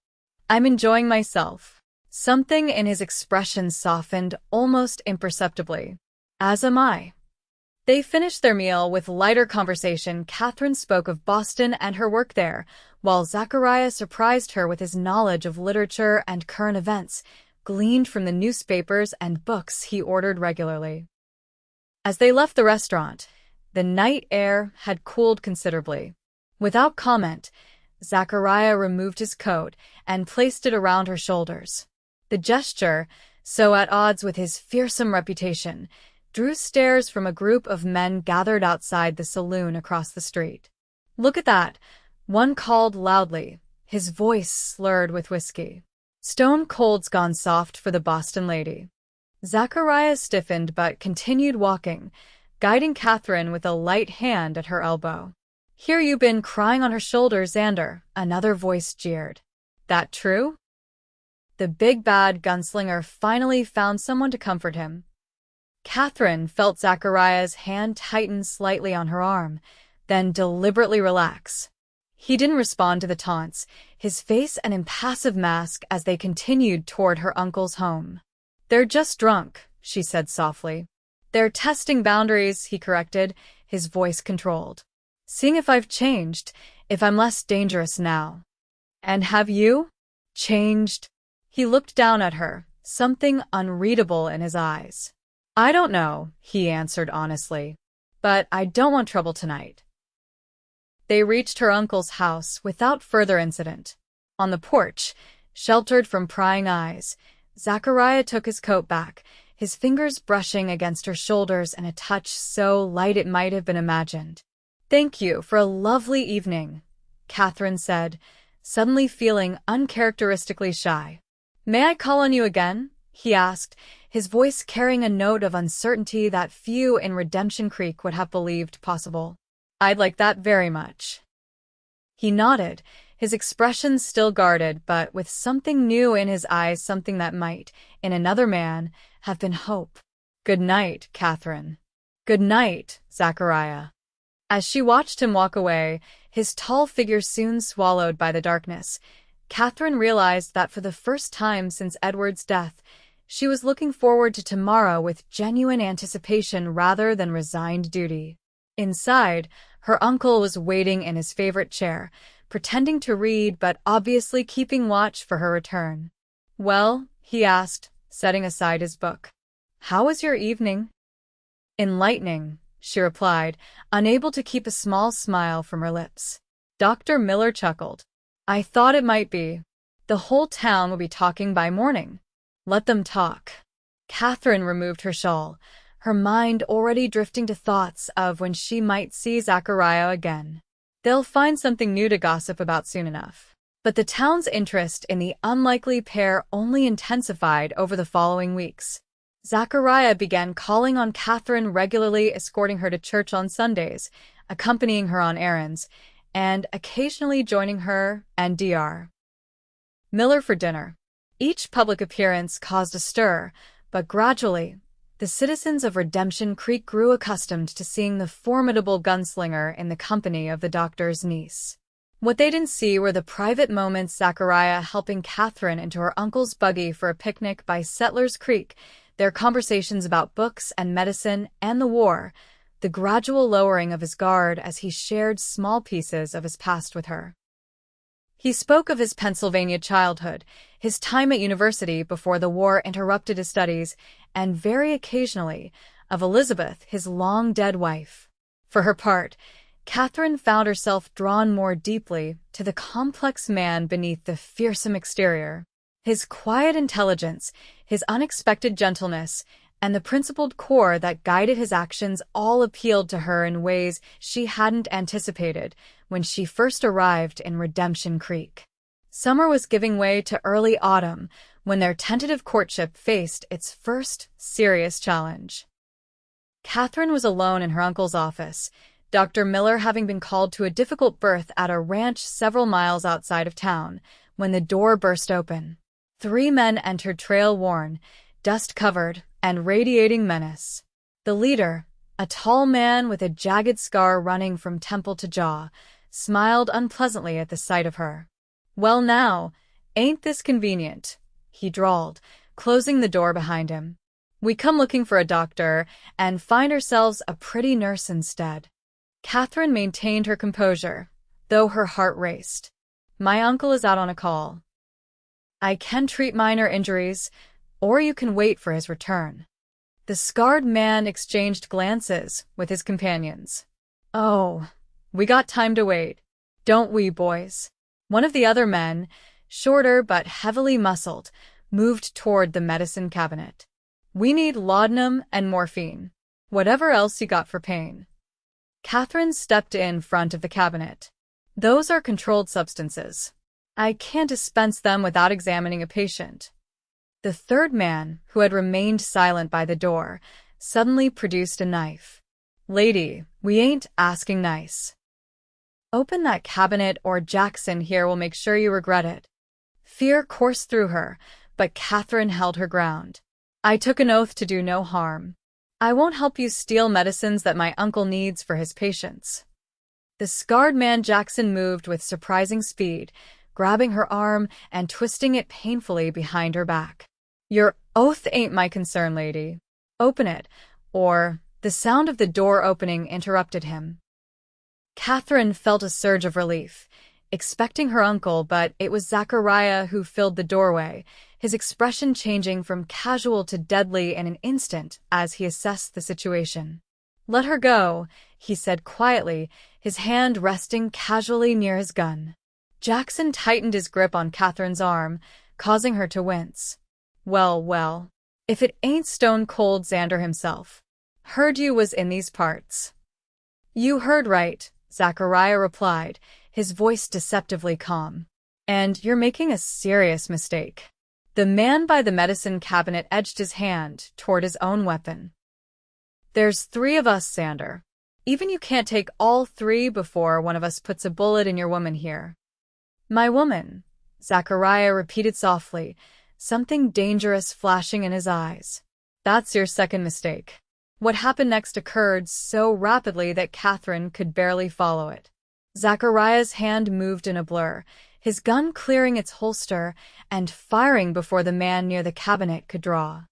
I'm enjoying myself. Something in his expression softened almost imperceptibly. As am I. They finished their meal with lighter conversation. Catherine spoke of Boston and her work there, while Zachariah surprised her with his knowledge of literature and current events, gleaned from the newspapers and books he ordered regularly. As they left the restaurant, the night air had cooled considerably. Without comment, Zachariah removed his coat and placed it around her shoulders. The gesture, so at odds with his fearsome reputation, drew stares from a group of men gathered outside the saloon across the street. "Look at that," one called loudly, his voice slurred with whiskey. "Stone Cold's gone soft for the Boston lady." Zachariah stiffened but continued walking, guiding Catherine with a light hand at her elbow. "Here you been crying on her shoulder, Xander," another voice jeered. "That true?" The big bad gunslinger finally found someone to comfort him. Catherine felt Zachariah's hand tighten slightly on her arm, then deliberately relax. He didn't respond to the taunts, his face an impassive mask as they continued toward her uncle's home. "They're just drunk," she said softly. "They're testing boundaries," he corrected, his voice controlled. "Seeing if I've changed, if I'm less dangerous now." "And have you? Changed?" He looked down at her, something unreadable in his eyes. "I don't know," he answered honestly. "But I don't want trouble tonight." They reached her uncle's house without further incident. On the porch, sheltered from prying eyes, Zachariah took his coat back, his fingers brushing against her shoulders in a touch so light it might have been imagined. "Thank you for a lovely evening," Catherine said, suddenly feeling uncharacteristically shy. "May I call on you again?" he asked, his voice carrying a note of uncertainty that few in Redemption Creek would have believed possible. "I'd like that very much." He nodded, his expression still guarded, but with something new in his eyes, something that might, in another man, have been hope. "Good night, Catherine." "Good night, Zachariah." As she watched him walk away, his tall figure soon swallowed by the darkness, Catherine realized that for the first time since Edward's death, she was looking forward to tomorrow with genuine anticipation rather than resigned duty. Inside, her uncle was waiting in his favorite chair, pretending to read but obviously keeping watch for her return. "Well," he asked, setting aside his book. "How was your evening?" "Enlightening," she replied, unable to keep a small smile from her lips. Dr. Miller chuckled. "I thought it might be. The whole town will be talking by morning. Let them talk." Catherine removed her shawl, her mind already drifting to thoughts of when she might see Zachariah again. They'll find something new to gossip about soon enough. But the town's interest in the unlikely pair only intensified over the following weeks. Zachariah began calling on Catherine regularly, escorting her to church on Sundays, accompanying her on errands, and occasionally joining her and Dr. Miller for dinner. Each public appearance caused a stir, but gradually, the citizens of Redemption Creek grew accustomed to seeing the formidable gunslinger in the company of the doctor's niece. What they didn't see were the private moments, Zachariah helping Catherine into her uncle's buggy for a picnic by Settlers Creek, their conversations about books and medicine and the war, the gradual lowering of his guard as he shared small pieces of his past with her. He spoke of his Pennsylvania childhood, his time at university before the war interrupted his studies, and very occasionally, of Elizabeth, his long-dead wife. For her part, Catherine found herself drawn more deeply to the complex man beneath the fearsome exterior. His quiet intelligence, his unexpected gentleness, and the principled core that guided his actions all appealed to her in ways she hadn't anticipated when she first arrived in Redemption Creek. Summer was giving way to early autumn when their tentative courtship faced its first serious challenge. Catherine was alone in her uncle's office, Dr. Miller having been called to a difficult berth at a ranch several miles outside of town, when the door burst open. 3 men entered, trail-worn, dust-covered, and radiating menace. The leader, a tall man with a jagged scar running from temple to jaw, smiled unpleasantly at the sight of her. Well now, ain't this convenient, he drawled, closing the door behind him. We come looking for a doctor and find ourselves a pretty nurse instead. Catherine maintained her composure, though her heart raced. My uncle is out on a call. I can treat minor injuries, or you can wait for his return. The scarred man exchanged glances with his companions. Oh, we got time to wait, don't we, boys? One of the other men, shorter but heavily muscled, moved toward the medicine cabinet. We need laudanum and morphine. Whatever else you got for pain. Catherine stepped in front of the cabinet. Those are controlled substances. I can't dispense them without examining a patient. The third man, who had remained silent by the door, suddenly produced a knife. Lady, we ain't asking nice. Open that cabinet or Jackson here will make sure you regret it. Fear coursed through her, but Catherine held her ground. I took an oath to do no harm. I won't help you steal medicines that my uncle needs for his patients. The scarred man Jackson moved with surprising speed, grabbing her arm and twisting it painfully behind her back. Your oath ain't my concern, lady. Open it, or... The sound of the door opening interrupted him. Catherine felt a surge of relief, expecting her uncle, but it was Zachariah who filled the doorway, his expression changing from casual to deadly in an instant as he assessed the situation. Let her go, he said quietly, his hand resting casually near his gun. Jackson tightened his grip on Catherine's arm, causing her to wince. Well, if it ain't Stone Cold Xander himself. Heard you was in these parts. You heard right, Zachariah replied, his voice deceptively calm. And you're making a serious mistake. The man by the medicine cabinet edged his hand toward his own weapon. There's 3 of us, Xander. Even you can't take all 3 before one of us puts a bullet in your woman here. My woman, Zachariah repeated softly, something dangerous flashing in his eyes. That's your second mistake. What happened next occurred so rapidly that Catherine could barely follow it. Zachariah's hand moved in a blur, his gun clearing its holster and firing before the man near the cabinet could draw.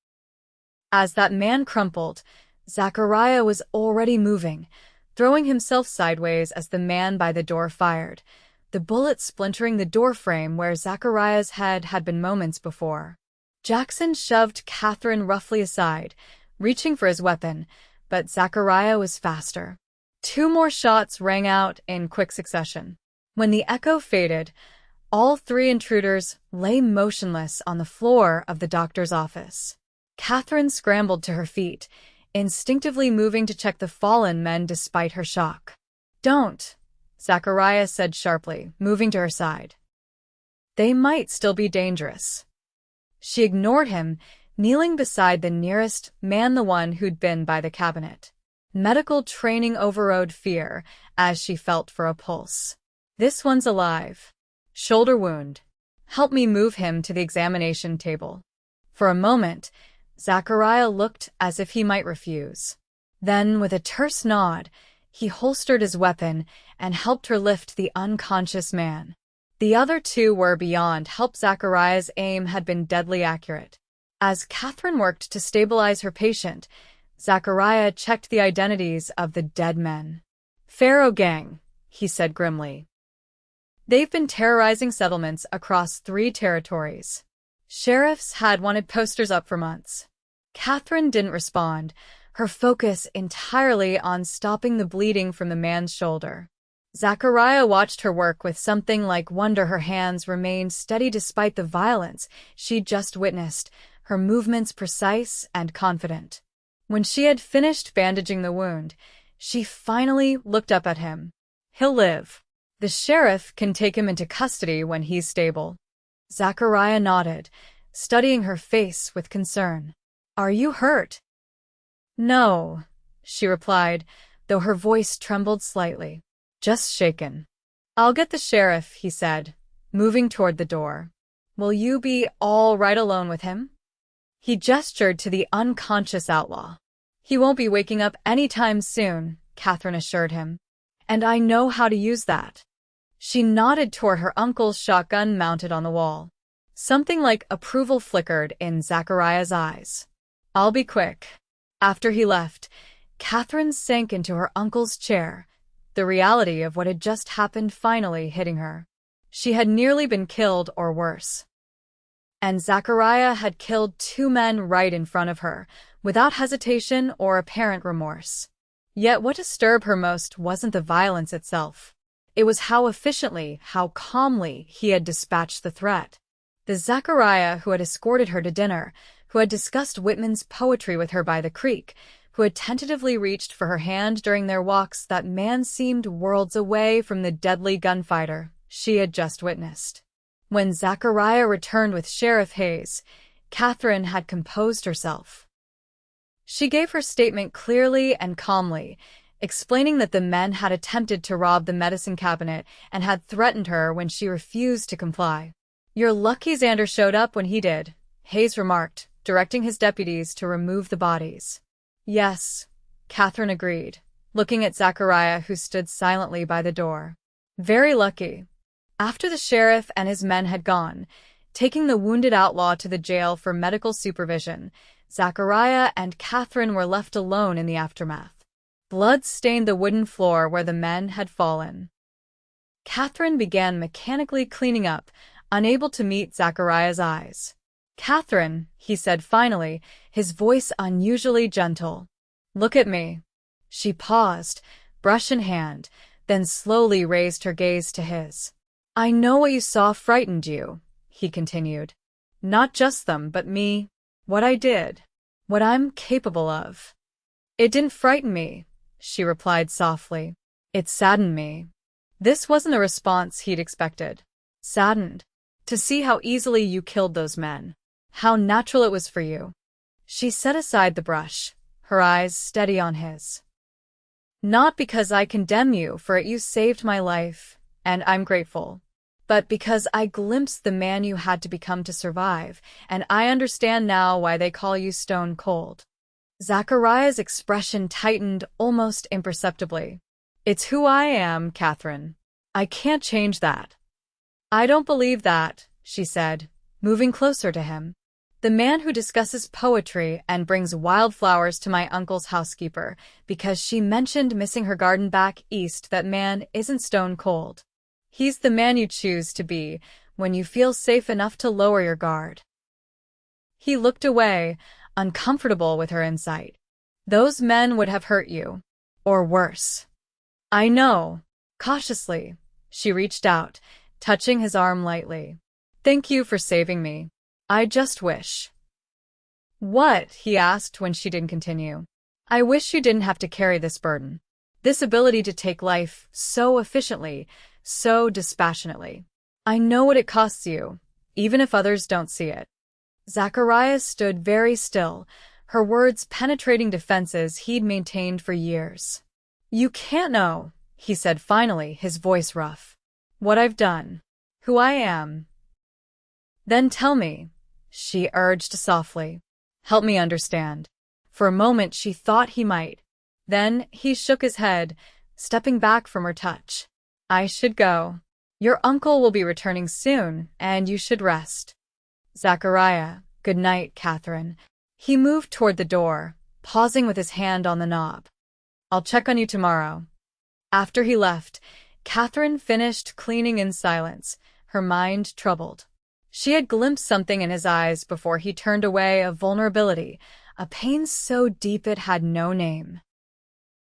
As that man crumpled, Zachariah was already moving, throwing himself sideways as the man by the door fired, the bullet splintering the doorframe where Zachariah's head had been moments before. Jackson shoved Catherine roughly aside, reaching for his weapon, but Zachariah was faster. 2 more shots rang out in quick succession. When the echo faded, all 3 intruders lay motionless on the floor of the doctor's office. Catherine scrambled to her feet, instinctively moving to check the fallen men despite her shock. Don't, Zachariah said sharply, moving to her side. They might still be dangerous. She ignored him, kneeling beside the nearest man, the one who'd been by the cabinet. Medical training overrode fear as she felt for a pulse. This one's alive. Shoulder wound. Help me move him to the examination table. For a moment, Zachariah looked as if he might refuse. Then, with a terse nod, he holstered his weapon and helped her lift the unconscious man. The other 2 were beyond help. Zachariah's aim had been deadly accurate. As Catherine worked to stabilize her patient, Zachariah checked the identities of the dead men. Pharaoh Gang, he said grimly. They've been terrorizing settlements across 3 territories. Sheriffs had wanted posters up for months. Catherine didn't respond, her focus entirely on stopping the bleeding from the man's shoulder. Zachariah watched her work with something like wonder. Her hands remained steady despite the violence she'd just witnessed, her movements precise and confident. When she had finished bandaging the wound, she finally looked up at him. He'll live. The sheriff can take him into custody when he's stable. Zachariah nodded, studying her face with concern. Are you hurt? No, she replied, though her voice trembled slightly. Just shaken. I'll get the sheriff, he said, moving toward the door. Will you be all right alone with him? He gestured to the unconscious outlaw. He won't be waking up anytime soon, Catherine assured him. And I know how to use that. She nodded toward her uncle's shotgun mounted on the wall. Something like approval flickered in Zachariah's eyes. "I'll be quick." After he left, Catherine sank into her uncle's chair, the reality of what had just happened finally hitting her. She had nearly been killed or worse. And Zachariah had killed 2 men right in front of her, without hesitation or apparent remorse. Yet what disturbed her most wasn't the violence itself. It was how efficiently, how calmly he had dispatched the threat. The Zachariah who had escorted her to dinner, who had discussed Whitman's poetry with her by the creek, who had tentatively reached for her hand during their walks, that man seemed worlds away from the deadly gunfighter she had just witnessed. When Zachariah returned with Sheriff Hayes, Catherine had composed herself. She gave her statement clearly and calmly, explaining that the men had attempted to rob the medicine cabinet and had threatened her when she refused to comply. "You're lucky Xander showed up when he did," Hayes remarked, directing his deputies to remove the bodies. "Yes," Catherine agreed, looking at Zachariah who stood silently by the door. "Very lucky." After the sheriff and his men had gone, taking the wounded outlaw to the jail for medical supervision, Zachariah and Catherine were left alone in the aftermath. Blood stained the wooden floor where the men had fallen. Catherine began mechanically cleaning up, unable to meet Zachariah's eyes. "Catherine," he said finally, his voice unusually gentle. "Look at me." She paused, brush in hand, then slowly raised her gaze to his. "I know what you saw frightened you," he continued. "Not just them, but me. What I did. What I'm capable of." "It didn't frighten me," she replied softly. "It saddened me." This wasn't a response he'd expected. Saddened. To see how easily you killed those men. How natural it was for you. She set aside the brush, her eyes steady on his. "Not because I condemn you, for it you saved my life, and I'm grateful. But because I glimpsed the man you had to become to survive, and I understand now why they call you stone cold." Zachariah's expression tightened almost imperceptibly. "It's who I am, Catherine. I can't change that." "I don't believe that," she said, moving closer to him. "The man who discusses poetry and brings wildflowers to my uncle's housekeeper because she mentioned missing her garden back east, that man isn't stone cold. He's the man you choose to be when you feel safe enough to lower your guard." He looked away, uncomfortable with her insight. "Those men would have hurt you. Or worse." "I know." Cautiously, she reached out, touching his arm lightly. "Thank you for saving me. I just wish." "What?" he asked when she didn't continue. "I wish you didn't have to carry this burden. This ability to take life so efficiently, so dispassionately. I know what it costs you, even if others don't see it." Zachariah stood very still, her words penetrating defenses he'd maintained for years. "You can't know," he said finally, his voice rough. "What I've done. Who I am." "Then tell me," she urged softly. "Help me understand." For a moment she thought he might. Then he shook his head, stepping back from her touch. "I should go. Your uncle will be returning soon, and you should rest." "Zachariah, good night, Catherine." He moved toward the door, pausing with his hand on the knob. "I'll check on you tomorrow." After he left, Catherine finished cleaning in silence, her mind troubled. She had glimpsed something in his eyes before he turned away, a vulnerability, a pain so deep it had no name.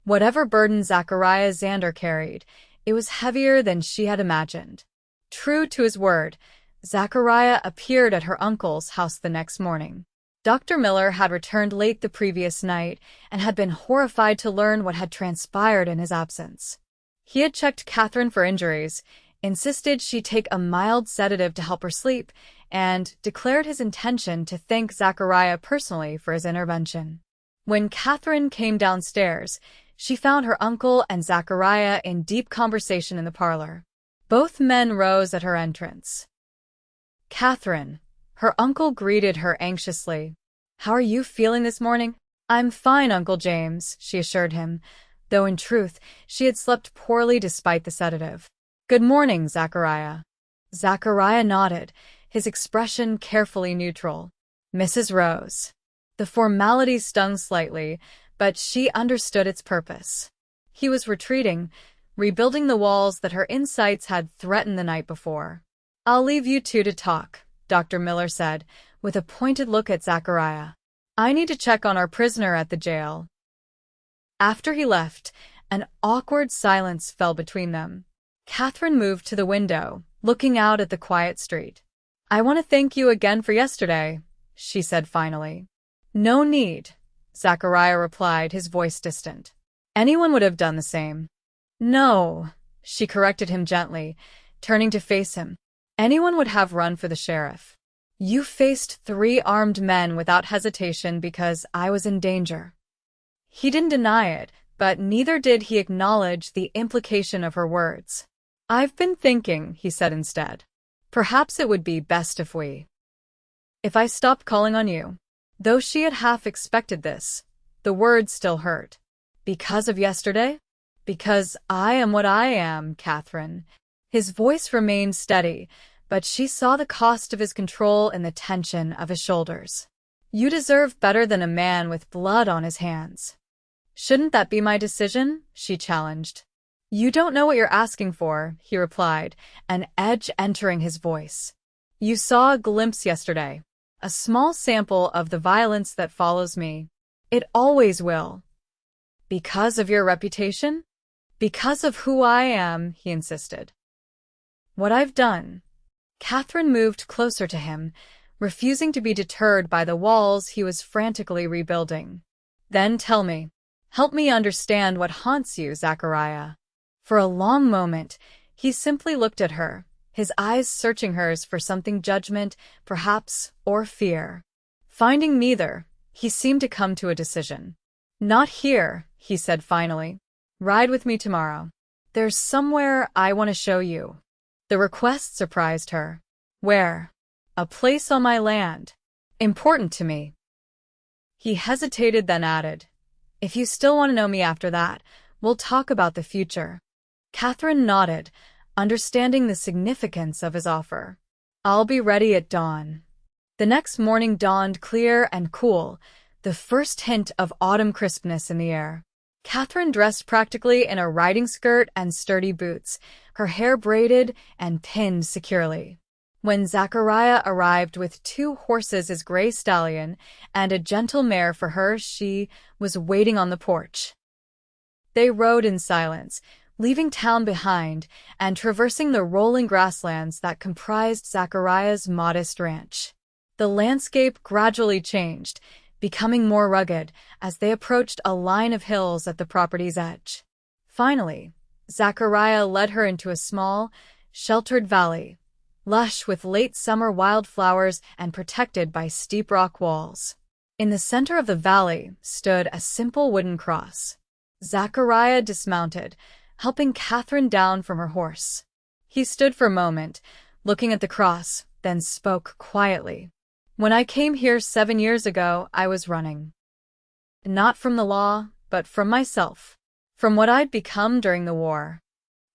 Whatever burden Zachariah Xander carried, it was heavier than she had imagined. True to his word, Zachariah appeared at her uncle's house the next morning. Dr. Miller had returned late the previous night and had been horrified to learn what had transpired in his absence. He had checked Catherine for injuries, insisted she take a mild sedative to help her sleep, and declared his intention to thank Zachariah personally for his intervention. When Catherine came downstairs, she found her uncle and Zachariah in deep conversation in the parlor. Both men rose at her entrance. "Catherine," her uncle greeted her anxiously. "How are you feeling this morning?" "I'm fine, Uncle James," she assured him, though in truth, she had slept poorly despite the sedative. Good morning, Zachariah. Zachariah nodded, his expression carefully neutral. Mrs. Rose. The formality stung slightly, but she understood its purpose. He was retreating, rebuilding the walls that her insights had threatened the night before. I'll leave you two to talk, Dr. Miller said, with a pointed look at Zachariah. I need to check on our prisoner at the jail. After he left, an awkward silence fell between them. Catherine moved to the window, looking out at the quiet street. I want to thank you again for yesterday, she said finally. No need, Zachariah replied, his voice distant. Anyone would have done the same. No, she corrected him gently, turning to face him. Anyone would have run for the sheriff. You faced 3 armed men without hesitation because I was in danger. He didn't deny it, but neither did he acknowledge the implication of her words. I've been thinking, he said instead. Perhaps it would be best if I stopped calling on you. Though she had half expected this, the words still hurt. Because of yesterday? Because I am what I am, Catherine. His voice remained steady, but she saw the cost of his control in the tension of his shoulders. You deserve better than a man with blood on his hands. Shouldn't that be my decision? She challenged. You don't know what you're asking for, he replied, an edge entering his voice. You saw a glimpse yesterday, a small sample of the violence that follows me. It always will. Because of your reputation? Because of who I am, he insisted. What I've done. Catherine moved closer to him, refusing to be deterred by the walls he was frantically rebuilding. Then tell me. Help me understand what haunts you, Zachariah. For a long moment, he simply looked at her, his eyes searching hers for something judgment, perhaps, or fear. Finding neither, he seemed to come to a decision. Not here, he said finally. Ride with me tomorrow. There's somewhere I want to show you. The request surprised her. Where? A place on my land. Important to me. He hesitated, then added, If you still want to know me after that, we'll talk about the future. Catherine nodded, understanding the significance of his offer. I'll be ready at dawn. The next morning dawned clear and cool, the first hint of autumn crispness in the air. Catherine dressed practically in a riding skirt and sturdy boots, her hair braided and pinned securely. When Zachariah arrived with 2 horses, his gray stallion, and a gentle mare for her, she was waiting on the porch. They rode in silence, leaving town behind and traversing the rolling grasslands that comprised Zachariah's modest ranch. The landscape gradually changed, becoming more rugged as they approached a line of hills at the property's edge. Finally, Zachariah led her into a small, sheltered valley, lush with late summer wildflowers and protected by steep rock walls. In the center of the valley stood a simple wooden cross. Zachariah dismounted, helping Catherine down from her horse. He stood for a moment, looking at the cross, then spoke quietly. When I came here 7 years ago, I was running. Not from the law, but from myself. From what I'd become during the war.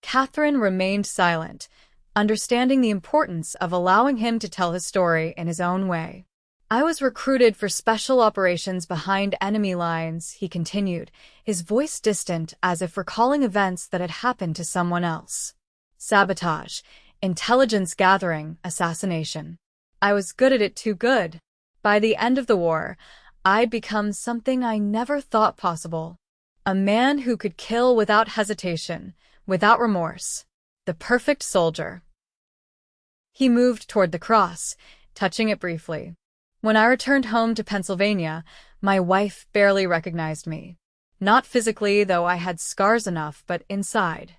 Catherine remained silent, understanding the importance of allowing him to tell his story in his own way. I was recruited for special operations behind enemy lines, he continued, his voice distant as if recalling events that had happened to someone else. Sabotage, intelligence gathering, assassination. I was good at it, too good. By the end of the war, I'd become something I never thought possible. A man who could kill without hesitation, without remorse. The perfect soldier. He moved toward the cross, touching it briefly. When I returned home to Pennsylvania, my wife barely recognized me. Not physically, though I had scars enough, but inside.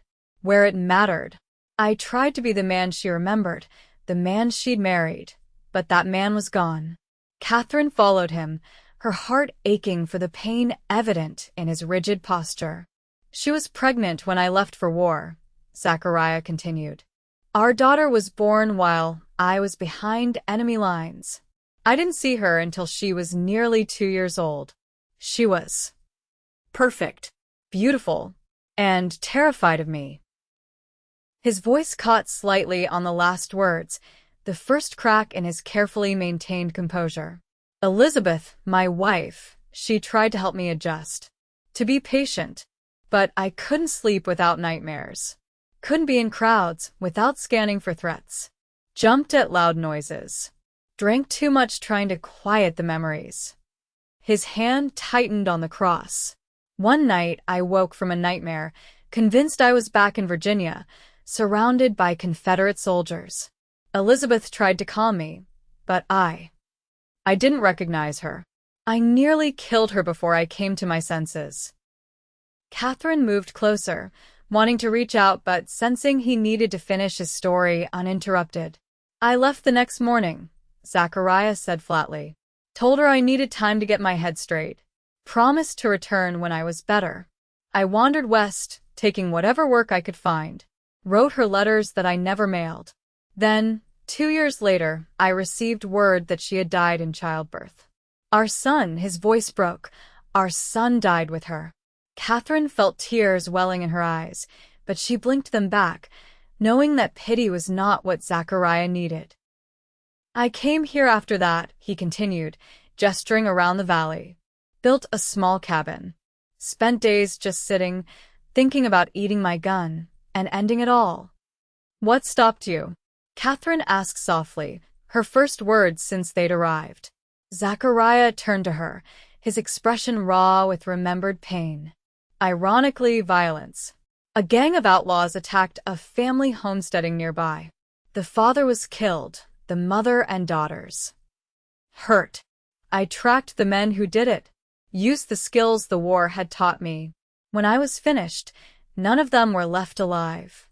Where it mattered. I tried to be the man she remembered, the man she'd married. But that man was gone. Catherine followed him, her heart aching for the pain evident in his rigid posture. She was pregnant when I left for war, Zachariah continued. Our daughter was born while I was behind enemy lines. I didn't see her until she was nearly 2 years old. She was perfect, beautiful, and terrified of me. His voice caught slightly on the last words, the first crack in his carefully maintained composure. Elizabeth, my wife, she tried to help me adjust. To be patient. But I couldn't sleep without nightmares. Couldn't be in crowds without scanning for threats. Jumped at loud noises. Drank too much trying to quiet the memories. His hand tightened on the cross. One night I woke from a nightmare, convinced I was back in Virginia, surrounded by Confederate soldiers. Elizabeth tried to calm me, but I didn't recognize her. I nearly killed her before I came to my senses. Catherine moved closer, wanting to reach out but sensing he needed to finish his story uninterrupted. I left the next morning, Zachariah said flatly. Told her I needed time to get my head straight. Promised to return when I was better. I wandered west, taking whatever work I could find. Wrote her letters that I never mailed. Then, 2 years later, I received word that she had died in childbirth. Our son, his voice broke. Our son died with her. Catherine felt tears welling in her eyes, but she blinked them back, knowing that pity was not what Zachariah needed. I came here after that, he continued, gesturing around the valley. Built a small cabin. Spent days just sitting, thinking about eating my gun, and ending it all. What stopped you? Catherine asked softly, her first words since they'd arrived. Zachariah turned to her, his expression raw with remembered pain. Ironically, violence. A gang of outlaws attacked a family homesteading nearby. The father was killed, the mother and daughters hurt. I tracked the men who did it, used the skills the war had taught me. When I was finished, none of them were left alive.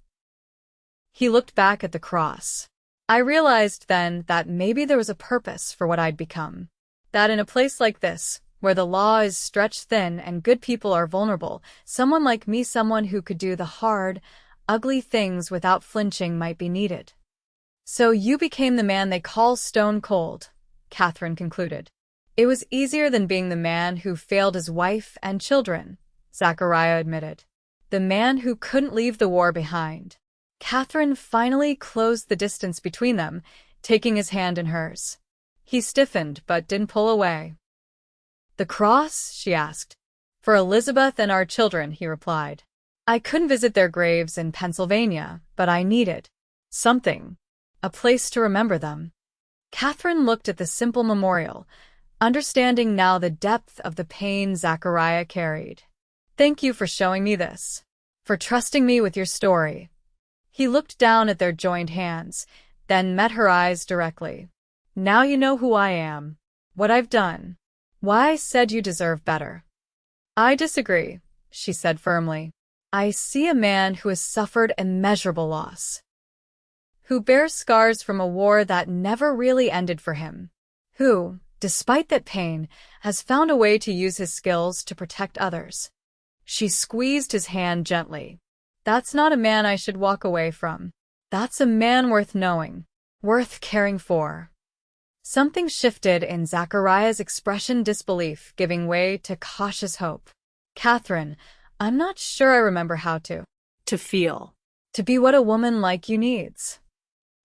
He looked back at the cross. I realized then that maybe there was a purpose for what I'd become. That in a place like this, where the law is stretched thin and good people are vulnerable, someone like me, someone who could do the hard, ugly things without flinching, might be needed. So you became the man they call stone cold, Catherine concluded. It was easier than being the man who failed his wife and children, Zachariah admitted. The man who couldn't leave the war behind. Catherine finally closed the distance between them, taking his hand in hers. He stiffened but didn't pull away. The cross? She asked. For Elizabeth and our children, he replied. I couldn't visit their graves in Pennsylvania, but I needed something. A place to remember them. Catherine looked at the simple memorial, understanding now the depth of the pain Zachariah carried. Thank you for showing me this. For trusting me with your story. He looked down at their joined hands, then met her eyes directly. Now you know who I am, what I've done, why I said you deserve better. I disagree, she said firmly. I see a man who has suffered immeasurable loss. Who bears scars from a war that never really ended for him. Who, despite that pain, has found a way to use his skills to protect others. She squeezed his hand gently. That's not a man I should walk away from. That's a man worth knowing, worth caring for. Something shifted in Zachariah's expression, disbelief giving way to cautious hope. Catherine, I'm not sure I remember how to feel. To be what a woman like you needs.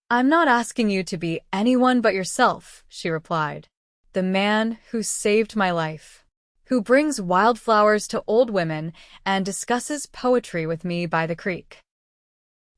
I'm not asking you to be anyone but yourself, she replied. The man who saved my life. Who brings wildflowers to old women and discusses poetry with me by the creek.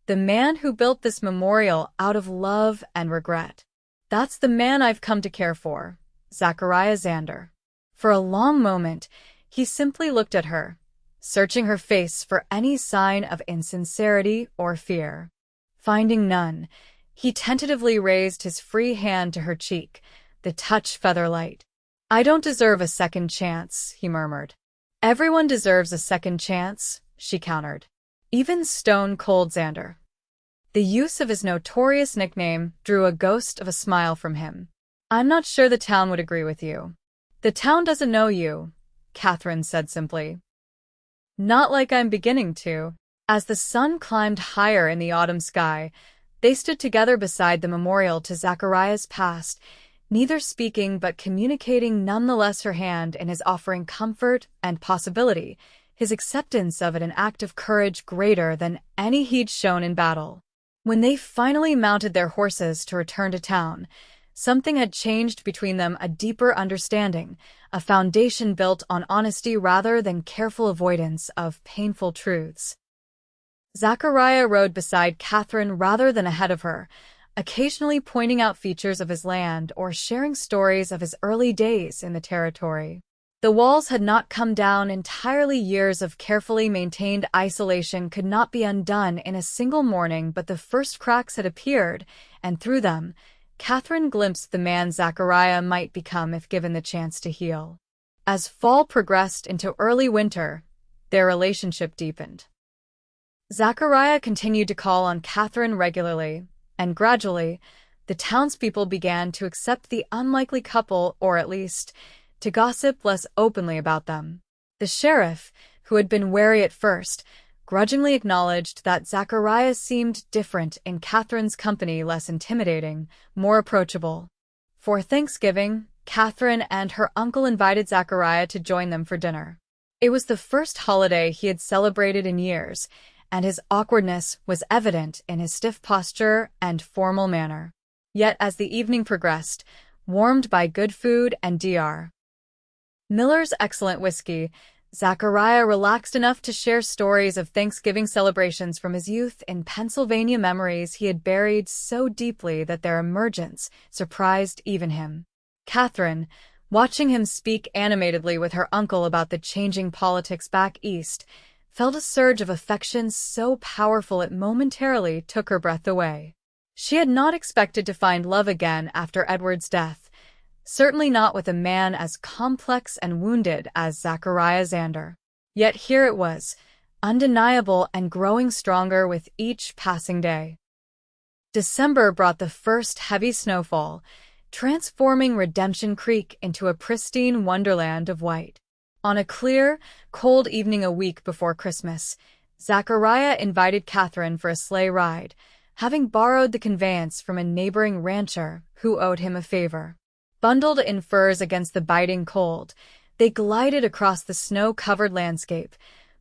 The man who built this memorial out of love and regret. That's the man I've come to care for, Zachariah Xander. For a long moment, he simply looked at her, searching her face for any sign of insincerity or fear. Finding none, he tentatively raised his free hand to her cheek, the touch feather-light. I don't deserve a second chance, he murmured. Everyone deserves a second chance, she countered. Even Stone Cold Xander. The use of his notorious nickname drew a ghost of a smile from him. I'm not sure the town would agree with you. The town doesn't know you, Catherine said simply. Not like I'm beginning to. As the sun climbed higher in the autumn sky, they stood together beside the memorial to Zachariah's past, neither speaking but communicating nonetheless, her hand in his offering comfort and possibility, his acceptance of it an act of courage greater than any he'd shown in battle. When they finally mounted their horses to return to town, something had changed between them, a deeper understanding, a foundation built on honesty rather than careful avoidance of painful truths. Zachariah rode beside Catherine rather than ahead of her, occasionally pointing out features of his land or sharing stories of his early days in the territory. The walls had not come down entirely. Years of carefully maintained isolation could not be undone in a single morning, but the first cracks had appeared, and through them, Catherine glimpsed the man Zachariah might become if given the chance to heal. As fall progressed into early winter, their relationship deepened. Zachariah continued to call on Catherine regularly, and gradually, the townspeople began to accept the unlikely couple, or at least, to gossip less openly about them. The sheriff, who had been wary at first, grudgingly acknowledged that Zachariah seemed different in Catherine's company, less intimidating, more approachable. For Thanksgiving, Catherine and her uncle invited Zachariah to join them for dinner. It was the first holiday he had celebrated in years, and his awkwardness was evident in his stiff posture and formal manner. Yet as the evening progressed, warmed by good food and Dr. Miller's excellent whiskey, Zachariah relaxed enough to share stories of Thanksgiving celebrations from his youth in Pennsylvania, memories he had buried so deeply that their emergence surprised even him. Catherine, watching him speak animatedly with her uncle about the changing politics back east, felt a surge of affection so powerful it momentarily took her breath away. She had not expected to find love again after Edward's death, certainly not with a man as complex and wounded as Zachariah Xander. Yet here it was, undeniable and growing stronger with each passing day. December brought the first heavy snowfall, transforming Redemption Creek into a pristine wonderland of white. On a clear, cold evening a week before Christmas, Zachariah invited Catherine for a sleigh ride, having borrowed the conveyance from a neighboring rancher who owed him a favor. Bundled in furs against the biting cold, they glided across the snow-covered landscape,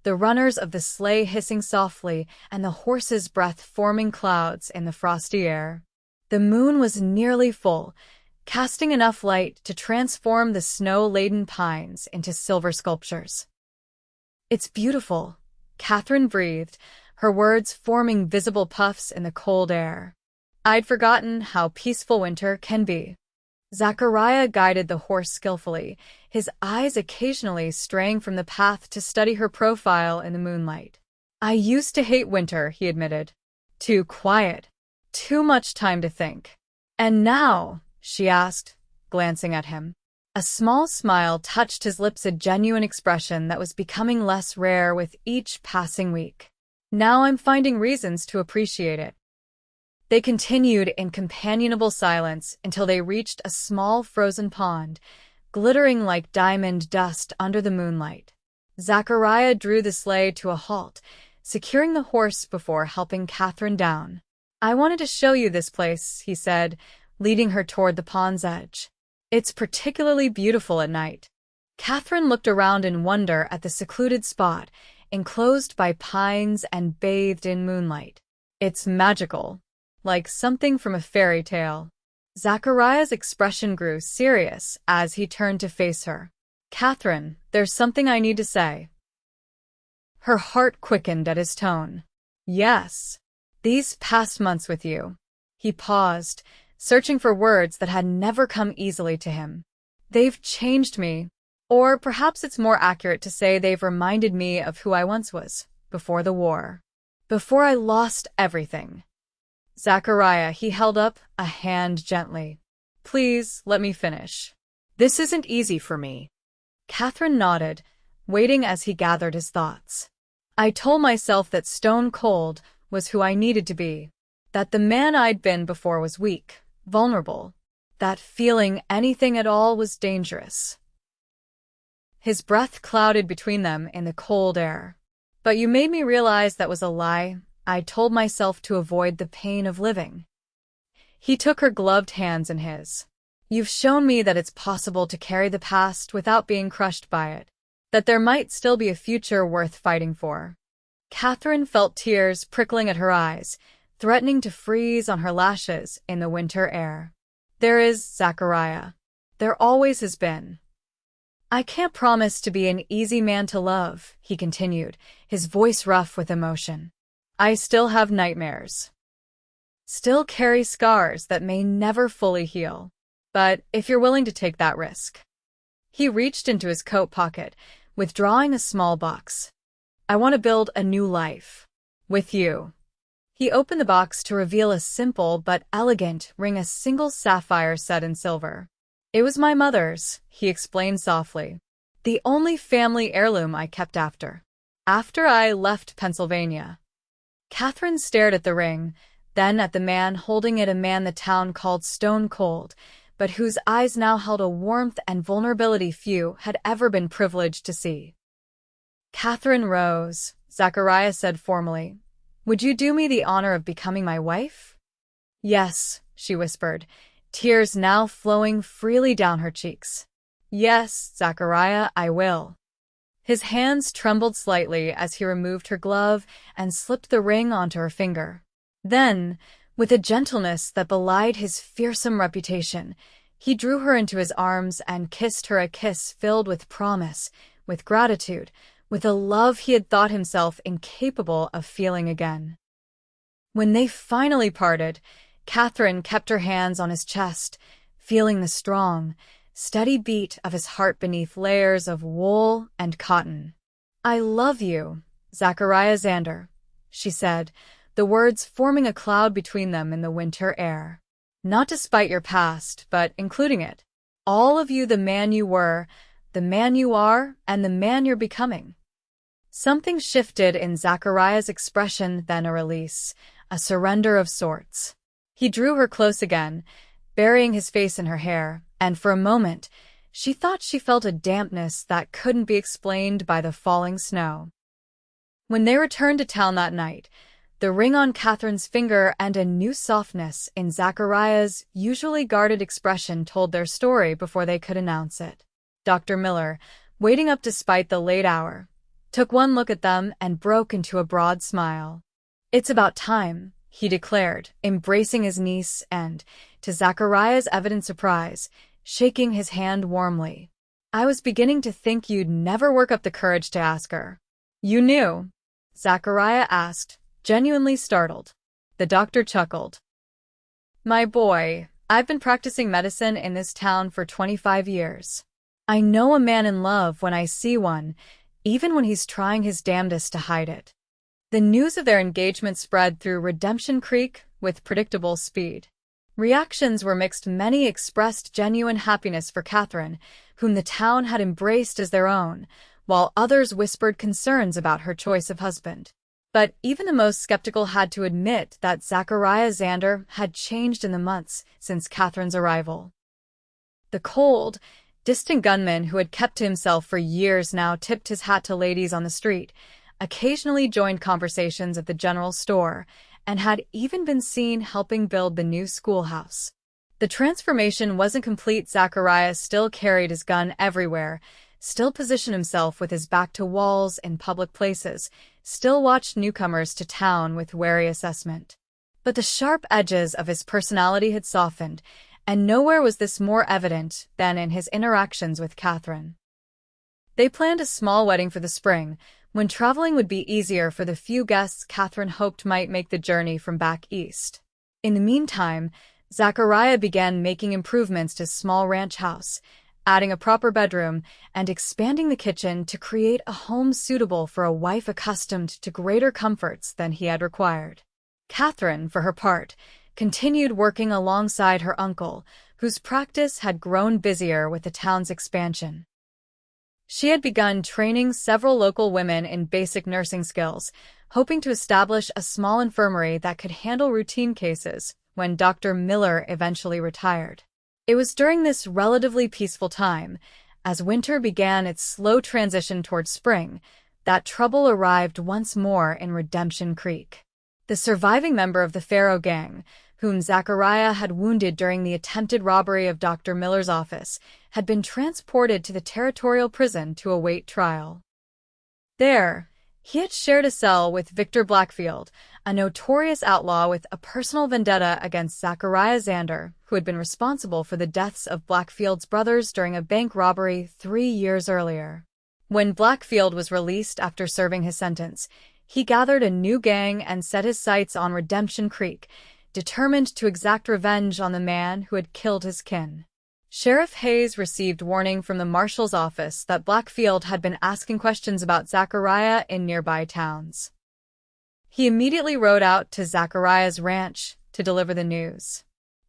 the runners of the sleigh hissing softly and the horses' breath forming clouds in the frosty air. The moon was nearly full, casting enough light to transform the snow-laden pines into silver sculptures. "It's beautiful," Catherine breathed, her words forming visible puffs in the cold air. "I'd forgotten how peaceful winter can be." Zachariah guided the horse skillfully, his eyes occasionally straying from the path to study her profile in the moonlight. "I used to hate winter," he admitted. "Too quiet. Too much time to think." "And now?" she asked, glancing at him. A small smile touched his lips, a genuine expression that was becoming less rare with each passing week. "Now I'm finding reasons to appreciate it." They continued in companionable silence until they reached a small frozen pond, glittering like diamond dust under the moonlight. Zachariah drew the sleigh to a halt, securing the horse before helping Catherine down. "I wanted to show you this place," he said, leading her toward the pond's edge. "It's particularly beautiful at night." Catherine looked around in wonder at the secluded spot, enclosed by pines and bathed in moonlight. "It's magical. Like something from a fairy tale." Zachariah's expression grew serious as he turned to face her. "Catherine, there's something I need to say." Her heart quickened at his tone. "Yes. These past months with you." He paused, searching for words that had never come easily to him. "They've changed me. Or perhaps it's more accurate to say they've reminded me of who I once was, before the war. Before I lost everything." "Zachariah," he held up a hand gently. "Please, let me finish. This isn't easy for me." Catherine nodded, waiting as he gathered his thoughts. "I told myself that stone cold was who I needed to be, that the man I'd been before was weak, vulnerable, that feeling anything at all was dangerous." His breath clouded between them in the cold air. "But you made me realize that was a lie. I told myself to avoid the pain of living." He took her gloved hands in his. "You've shown me that it's possible to carry the past without being crushed by it. that there might still be a future worth fighting for. Catherine felt tears prickling at her eyes, threatening to freeze on her lashes in the winter air. There is Zachariah. There always has been. I can't promise to be an easy man to love, he continued, his voice rough with emotion. I still have nightmares. Still carry scars that may never fully heal. But if you're willing to take that risk. He reached into his coat pocket, withdrawing a small box. I want to build a new life. With you. He opened the box to reveal a simple but elegant ring, a single sapphire set in silver. It was my mother's, he explained softly. The only family heirloom I kept after I left Pennsylvania. Catherine stared at the ring, then at the man holding it, a man the town called stone cold, but whose eyes now held a warmth and vulnerability few had ever been privileged to see. Catherine rose. Zachariah said formally, Would you do me the honor of becoming my wife? Yes, she whispered, tears now flowing freely down her cheeks. Yes, Zachariah, I will. His hands trembled slightly as he removed her glove and slipped the ring onto her finger. Then, with a gentleness that belied his fearsome reputation, he drew her into his arms and kissed her, a kiss filled with promise, with gratitude, with a love he had thought himself incapable of feeling again. When they finally parted, Catherine kept her hands on his chest, feeling the strong, steady beat of his heart beneath layers of wool and cotton. I love you, Zachariah Xander, she said, the words forming a cloud between them in the winter air. Not despite your past, but including it. All of you, the man you were, the man you are, and the man you're becoming. Something shifted in Zachariah's expression, then a release, a surrender of sorts. He drew her close again, burying his face in her hair, and for a moment, she thought she felt a dampness that couldn't be explained by the falling snow. When they returned to town that night, the ring on Catherine's finger and a new softness in Zachariah's usually guarded expression told their story before they could announce it. Dr. Miller, waiting up despite the late hour, took one look at them and broke into a broad smile. It's about time, he declared, embracing his niece and, to Zachariah's evident surprise, shaking his hand warmly. I was beginning to think you'd never work up the courage to ask her. You knew? Zachariah asked, genuinely startled. The doctor chuckled. My boy, I've been practicing medicine in this town for 25 years. I know a man in love when I see one, even when he's trying his damnedest to hide it. The news of their engagement spread through Redemption Creek with predictable speed. Reactions were mixed. Many expressed genuine happiness for Catherine, whom the town had embraced as their own, while others whispered concerns about her choice of husband. But even the most skeptical had to admit that Zachariah Xander had changed in the months since Catherine's arrival. The cold, distant gunman who had kept to himself for years now tipped his hat to ladies on the street, occasionally joined conversations at the general store, and had even been seen helping build the new schoolhouse. The transformation wasn't complete. Zachariah still carried his gun everywhere, still positioned himself with his back to walls in public places, still watched newcomers to town with wary assessment. But the sharp edges of his personality had softened, and nowhere was this more evident than in his interactions with Catherine. They planned a small wedding for the spring, when traveling would be easier for the few guests Catherine hoped might make the journey from back east. In the meantime, Zachariah began making improvements to his small ranch house, adding a proper bedroom and expanding the kitchen to create a home suitable for a wife accustomed to greater comforts than he had required. Catherine, for her part, continued working alongside her uncle, whose practice had grown busier with the town's expansion. She had begun training several local women in basic nursing skills, hoping to establish a small infirmary that could handle routine cases when Dr. Miller eventually retired. It was during this relatively peaceful time, as winter began its slow transition toward spring, that trouble arrived once more in Redemption Creek. The surviving member of the Pharaoh gang, whom Zachariah had wounded during the attempted robbery of Dr. Miller's office, had been transported to the territorial prison to await trial. There, he had shared a cell with Victor Blackfield, a notorious outlaw with a personal vendetta against Zachariah Xander, who had been responsible for the deaths of Blackfield's brothers during a bank robbery 3 years earlier. When Blackfield was released after serving his sentence, he gathered a new gang and set his sights on Redemption Creek, determined to exact revenge on the man who had killed his kin. Sheriff Hayes received warning from the marshal's office that Blackfield had been asking questions about Zachariah in nearby towns. He immediately rode out to Zachariah's ranch to deliver the news.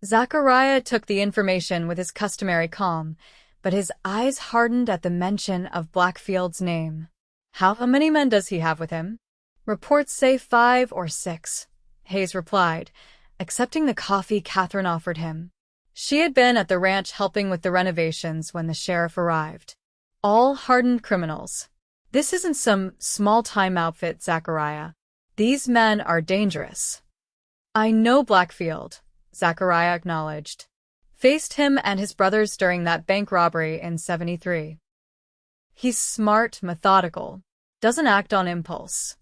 Zachariah took the information with his customary calm, but his eyes hardened at the mention of Blackfield's name. "How many men does he have with him?" "Reports say 5 or 6, Hayes replied, accepting the coffee Catherine offered him. She had been at the ranch helping with the renovations when the sheriff arrived. "All hardened criminals. This isn't some small-time outfit, Zachariah. These men are dangerous." "I know Blackfield," Zachariah acknowledged. "Faced him and his brothers during that bank robbery in '73. He's smart, methodical, doesn't act on impulse."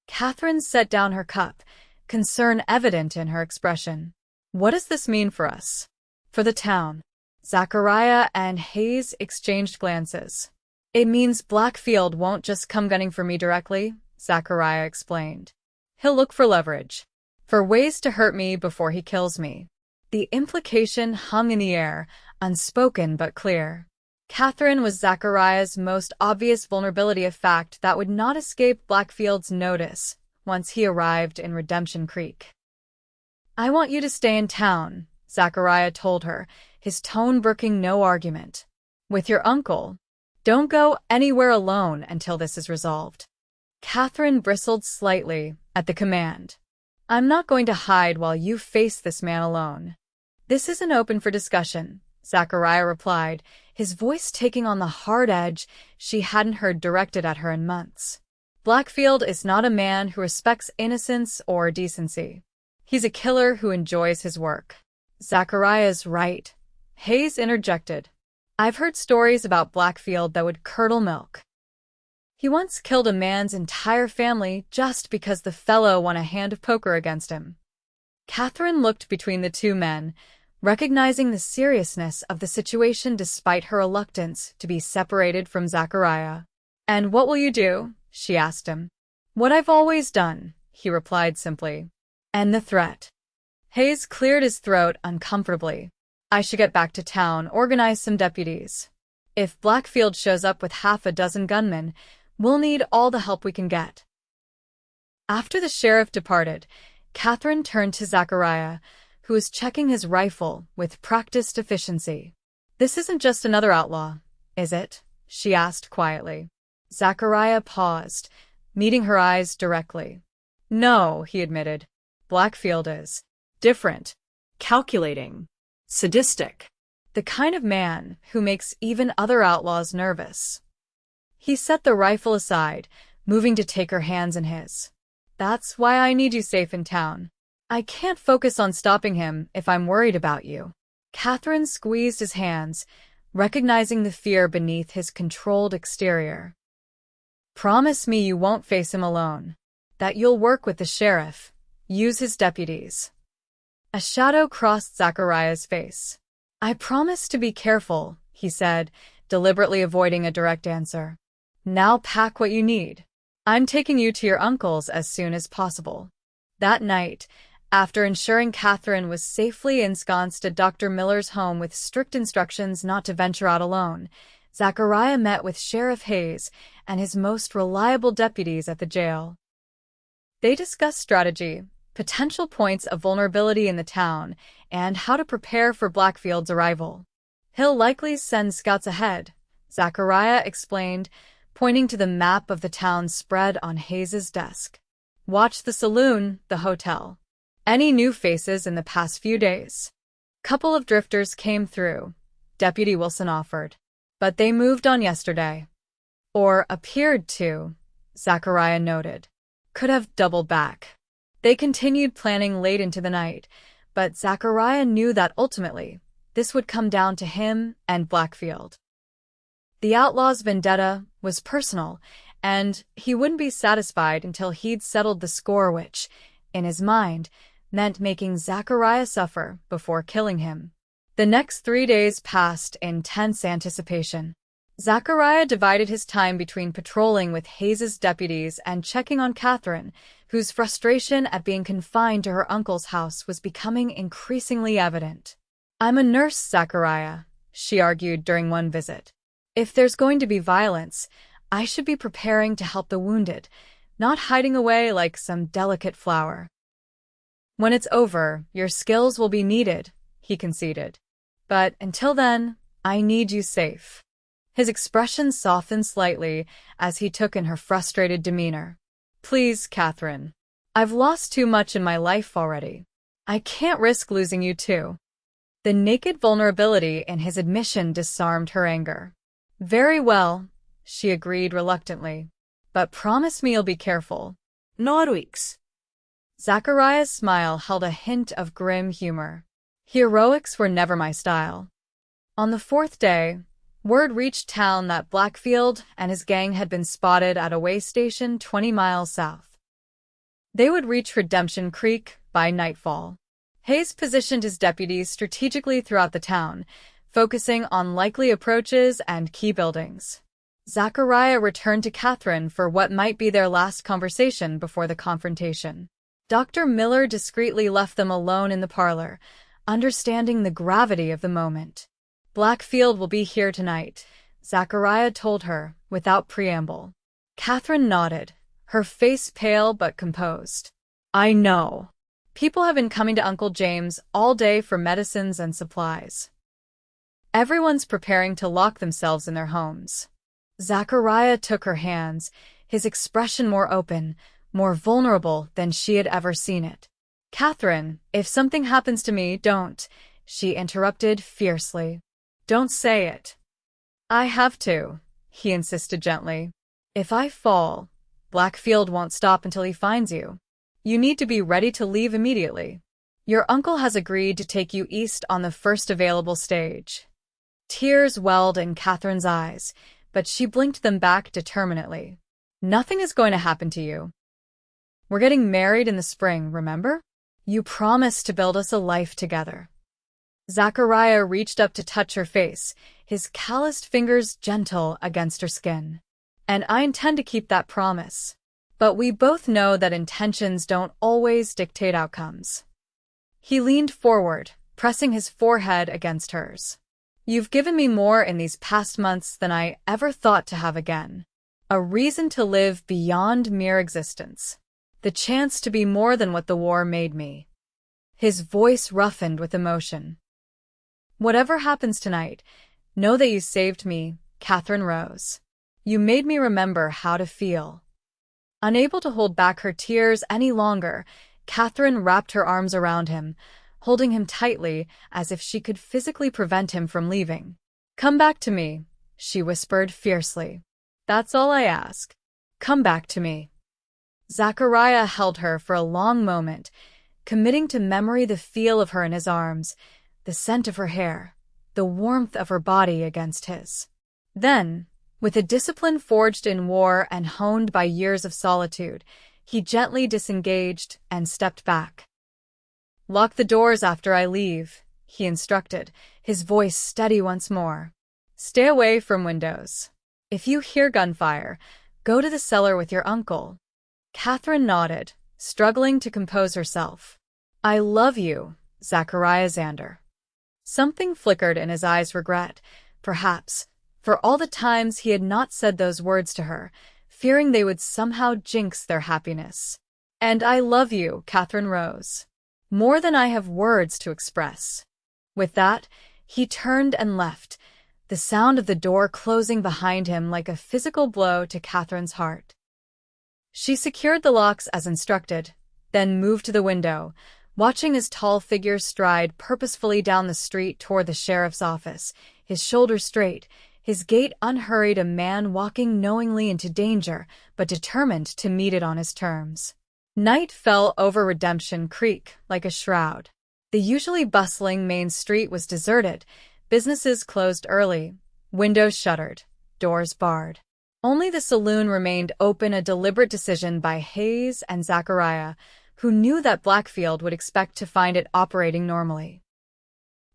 Catherine set down her cup, concern evident in her expression. "What does this mean for us?" "For the town." Zachariah and Hayes exchanged glances. "It means Blackfield won't just come gunning for me directly," Zachariah explained. "He'll look for leverage, for ways to hurt me before he kills me." The implication hung in the air, unspoken but clear. Catherine was Zachariah's most obvious vulnerability, a fact that would not escape Blackfield's notice once he arrived in Redemption Creek. "I want you to stay in town," Zachariah told her, his tone brooking no argument. "With your uncle. Don't go anywhere alone until this is resolved." Catherine bristled slightly at the command. "I'm not going to hide while you face this man alone." "This isn't open for discussion," Zachariah replied, his voice taking on the hard edge she hadn't heard directed at her in months. "Blackfield is not a man who respects innocence or decency. He's a killer who enjoys his work." "Zachariah's right," Hayes interjected. "I've heard stories about Blackfield that would curdle milk. He once killed a man's entire family just because the fellow won a hand of poker against him." Catherine looked between the two men, recognizing the seriousness of the situation despite her reluctance to be separated from Zachariah. "And what will you do?" she asked him. "What I've always done," he replied simply. "End the threat." Hayes cleared his throat uncomfortably. "I should get back to town, organize some deputies. If Blackfield shows up with half a dozen gunmen, we'll need all the help we can get." After the sheriff departed, Catherine turned to Zachariah, who was checking his rifle with practiced efficiency. "This isn't just another outlaw, is it?" she asked quietly. Zachariah paused, meeting her eyes directly. "No," he admitted. "Blackfield is different, Calculating. Sadistic. the kind of man who makes even other outlaws nervous." He set the rifle aside, moving to take her hands in his. "That's why I need you safe in town. I can't focus on stopping him if I'm worried about you." Catherine squeezed his hands, recognizing the fear beneath his controlled exterior. "Promise me you won't face him alone. That you'll work with the sheriff, use his deputies." A shadow crossed Zachariah's face. "I promise to be careful," he said, deliberately avoiding a direct answer. "Now pack what you need. I'm taking you to your uncle's as soon as possible." That night, after ensuring Catherine was safely ensconced at Dr. Miller's home with strict instructions not to venture out alone, Zachariah met with Sheriff Hayes and his most reliable deputies at the jail. They discussed strategy, potential points of vulnerability in the town, and how to prepare for Blackfield's arrival. "He'll likely send scouts ahead," Zachariah explained, pointing to the map of the town spread on Hayes's desk. "Watch the saloon, the hotel. Any new faces in the past few days?" "Couple of drifters came through," Deputy Wilson offered. "But they moved on yesterday." "Or appeared to," Zachariah noted. "Could have doubled back." They continued planning late into the night, but Zachariah knew that ultimately, this would come down to him and Blackfield. The outlaw's vendetta was personal, and he wouldn't be satisfied until he'd settled the score, which, in his mind, meant making Zachariah suffer before killing him. The next 3 days passed in tense anticipation. Zachariah divided his time between patrolling with Hayes's deputies and checking on Catherine, whose frustration at being confined to her uncle's house was becoming increasingly evident. "I'm a nurse, Zachariah," she argued during one visit. "If there's going to be violence, I should be preparing to help the wounded, not hiding away like some delicate flower." "When it's over, your skills will be needed," he conceded. "But until then, I need you safe." His expression softened slightly as he took in her frustrated demeanor. "Please, Catherine. I've lost too much in my life already. I can't risk losing you too." The naked vulnerability in his admission disarmed her anger. "Very well," she agreed reluctantly. "But promise me you'll be careful." Notorious. Zachariah's smile held a hint of grim humor. "Heroics were never my style." On the 4th day, word reached town that Blackfield and his gang had been spotted at a way station 20 miles south. They would reach Redemption Creek by nightfall. Hayes positioned his deputies strategically throughout the town, focusing on likely approaches and key buildings. Zachariah returned to Catherine for what might be their last conversation before the confrontation. Dr. Miller discreetly left them alone in the parlor, understanding the gravity of the moment. "Blackfield will be here tonight," Zachariah told her, without preamble. Catherine nodded, her face pale but composed. "I know. People have been coming to Uncle James all day for medicines and supplies. Everyone's preparing to lock themselves in their homes." Zachariah took her hands, his expression more open, more vulnerable than she had ever seen it. "Catherine, if something happens to me, don't," she interrupted fiercely. "Don't say it." "I have to," he insisted gently. "If I fall, Blackfield won't stop until he finds you. You need to be ready to leave immediately. Your uncle has agreed to take you east on the first available stage." Tears welled in Catherine's eyes, but she blinked them back determinedly. "Nothing is going to happen to you. We're getting married in the spring, remember? You promised to build us a life together." Zachariah reached up to touch her face, his calloused fingers gentle against her skin. "And I intend to keep that promise. But we both know that intentions don't always dictate outcomes." He leaned forward, pressing his forehead against hers. "You've given me more in these past months than I ever thought to have again. A reason to live beyond mere existence. The chance to be more than what the war made me." His voice roughened with emotion. "Whatever happens tonight, know that you saved me," Catherine rose. "You made me remember how to feel." Unable to hold back her tears any longer, Catherine wrapped her arms around him, holding him tightly as if she could physically prevent him from leaving. "Come back to me," she whispered fiercely. "That's all I ask. Come back to me." Zachariah held her for a long moment, committing to memory the feel of her in his arms, the scent of her hair, the warmth of her body against his. Then, with a discipline forged in war and honed by years of solitude, he gently disengaged and stepped back. "Lock the doors after I leave," he instructed, his voice steady once more. "Stay away from windows. If you hear gunfire, go to the cellar with your uncle." Catherine nodded, struggling to compose herself. "I love you, Zachariah Xander." Something flickered in his eyes, regret, perhaps, for all the times he had not said those words to her, fearing they would somehow jinx their happiness. "And I love you," Catherine rose. "More than I have words to express." With that, he turned and left, the sound of the door closing behind him like a physical blow to Catherine's heart. She secured the locks as instructed, then moved to the window, watching his tall figure stride purposefully down the street toward the sheriff's office, his shoulders straight, his gait unhurried, a man walking knowingly into danger, but determined to meet it on his terms. Night fell over Redemption Creek like a shroud. The usually bustling main street was deserted, businesses closed early, windows shuttered, doors barred. Only the saloon remained open, a deliberate decision by Hayes and Zachariah, who knew that Blackfield would expect to find it operating normally.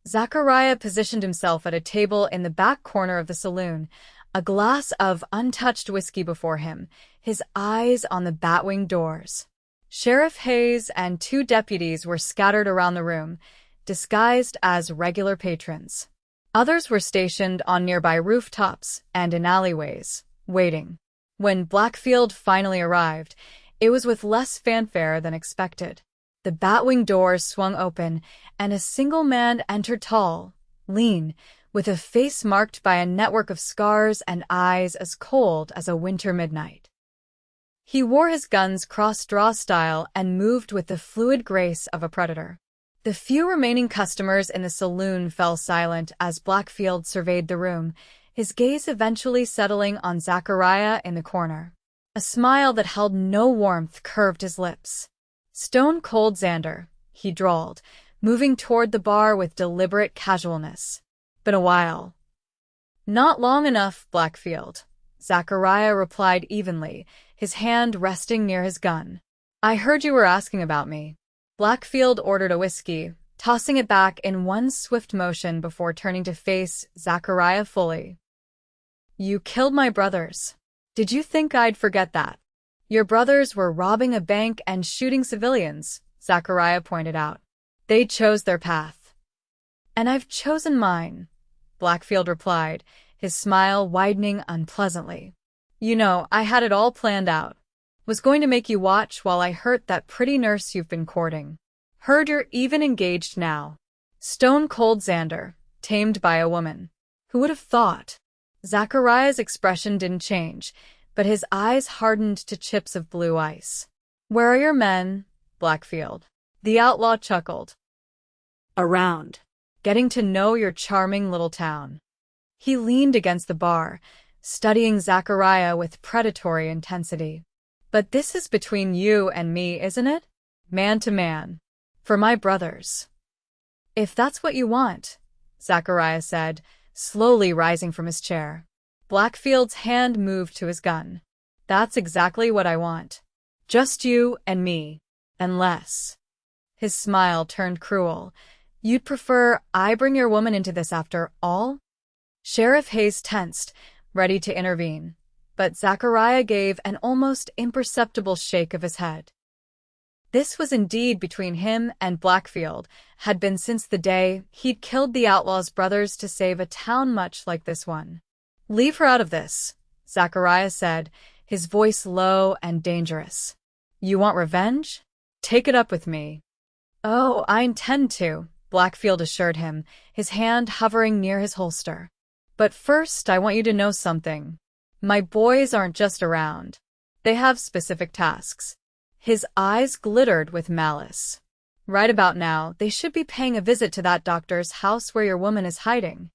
Zachariah positioned himself at a table in the back corner of the saloon, a glass of untouched whiskey before him, his eyes on the batwing doors. Sheriff Hayes and 2 deputies were scattered around the room, disguised as regular patrons. Others were stationed on nearby rooftops and in alleyways, waiting. When Blackfield finally arrived, it was with less fanfare than expected. The batwing doors swung open, and a single man entered, tall, lean, with a face marked by a network of scars and eyes as cold as a winter midnight. He wore his guns cross-draw style and moved with the fluid grace of a predator. The few remaining customers in the saloon fell silent as Blackfield surveyed the room, his gaze eventually settling on Zachariah in the corner. A smile that held no warmth curved his lips. "Stone Cold Xander," he drawled, moving toward the bar with deliberate casualness. "Been a while." "Not long enough, Blackfield," Zachariah replied evenly, his hand resting near his gun. "I heard you were asking about me." Blackfield ordered a whiskey, tossing it back in one swift motion before turning to face Zachariah fully. "You killed my brothers. Did you think I'd forget that?" "Your brothers were robbing a bank and shooting civilians," Zachariah pointed out. "They chose their path. And I've chosen mine," Blackfield replied, his smile widening unpleasantly. "You know, I had it all planned out. Was going to make you watch while I hurt that pretty nurse you've been courting. Heard you're even engaged now." Stone Cold Xander, tamed by a woman. Who would have thought? Zachariah's expression didn't change, but his eyes hardened to chips of blue ice. "Where are your men, Blackfield?" The outlaw chuckled. Around. "Getting to know your charming little town." He leaned against the bar, studying Zachariah with predatory intensity. "But this is between you and me, isn't it? Man to man. For my brothers." "If that's what you want," Zachariah said, slowly rising from his chair. Blackfield's hand moved to his gun. "That's exactly what I want. Just you and me. Unless—" His smile turned cruel. "You'd prefer I bring your woman into this after all?" Sheriff Hayes tensed, ready to intervene, but Zachariah gave an almost imperceptible shake of his head. This was indeed between him and Blackfield, had been since the day he'd killed the outlaws' brothers to save a town much like this one. "Leave her out of this," Zachariah said, his voice low and dangerous. "You want revenge? Take it up with me." "Oh, I intend to," Blackfield assured him, his hand hovering near his holster. "But first I want you to know something. My boys aren't just around. They have specific tasks." His eyes glittered with malice. "Right about now, they should be paying a visit to that doctor's house where your woman is hiding."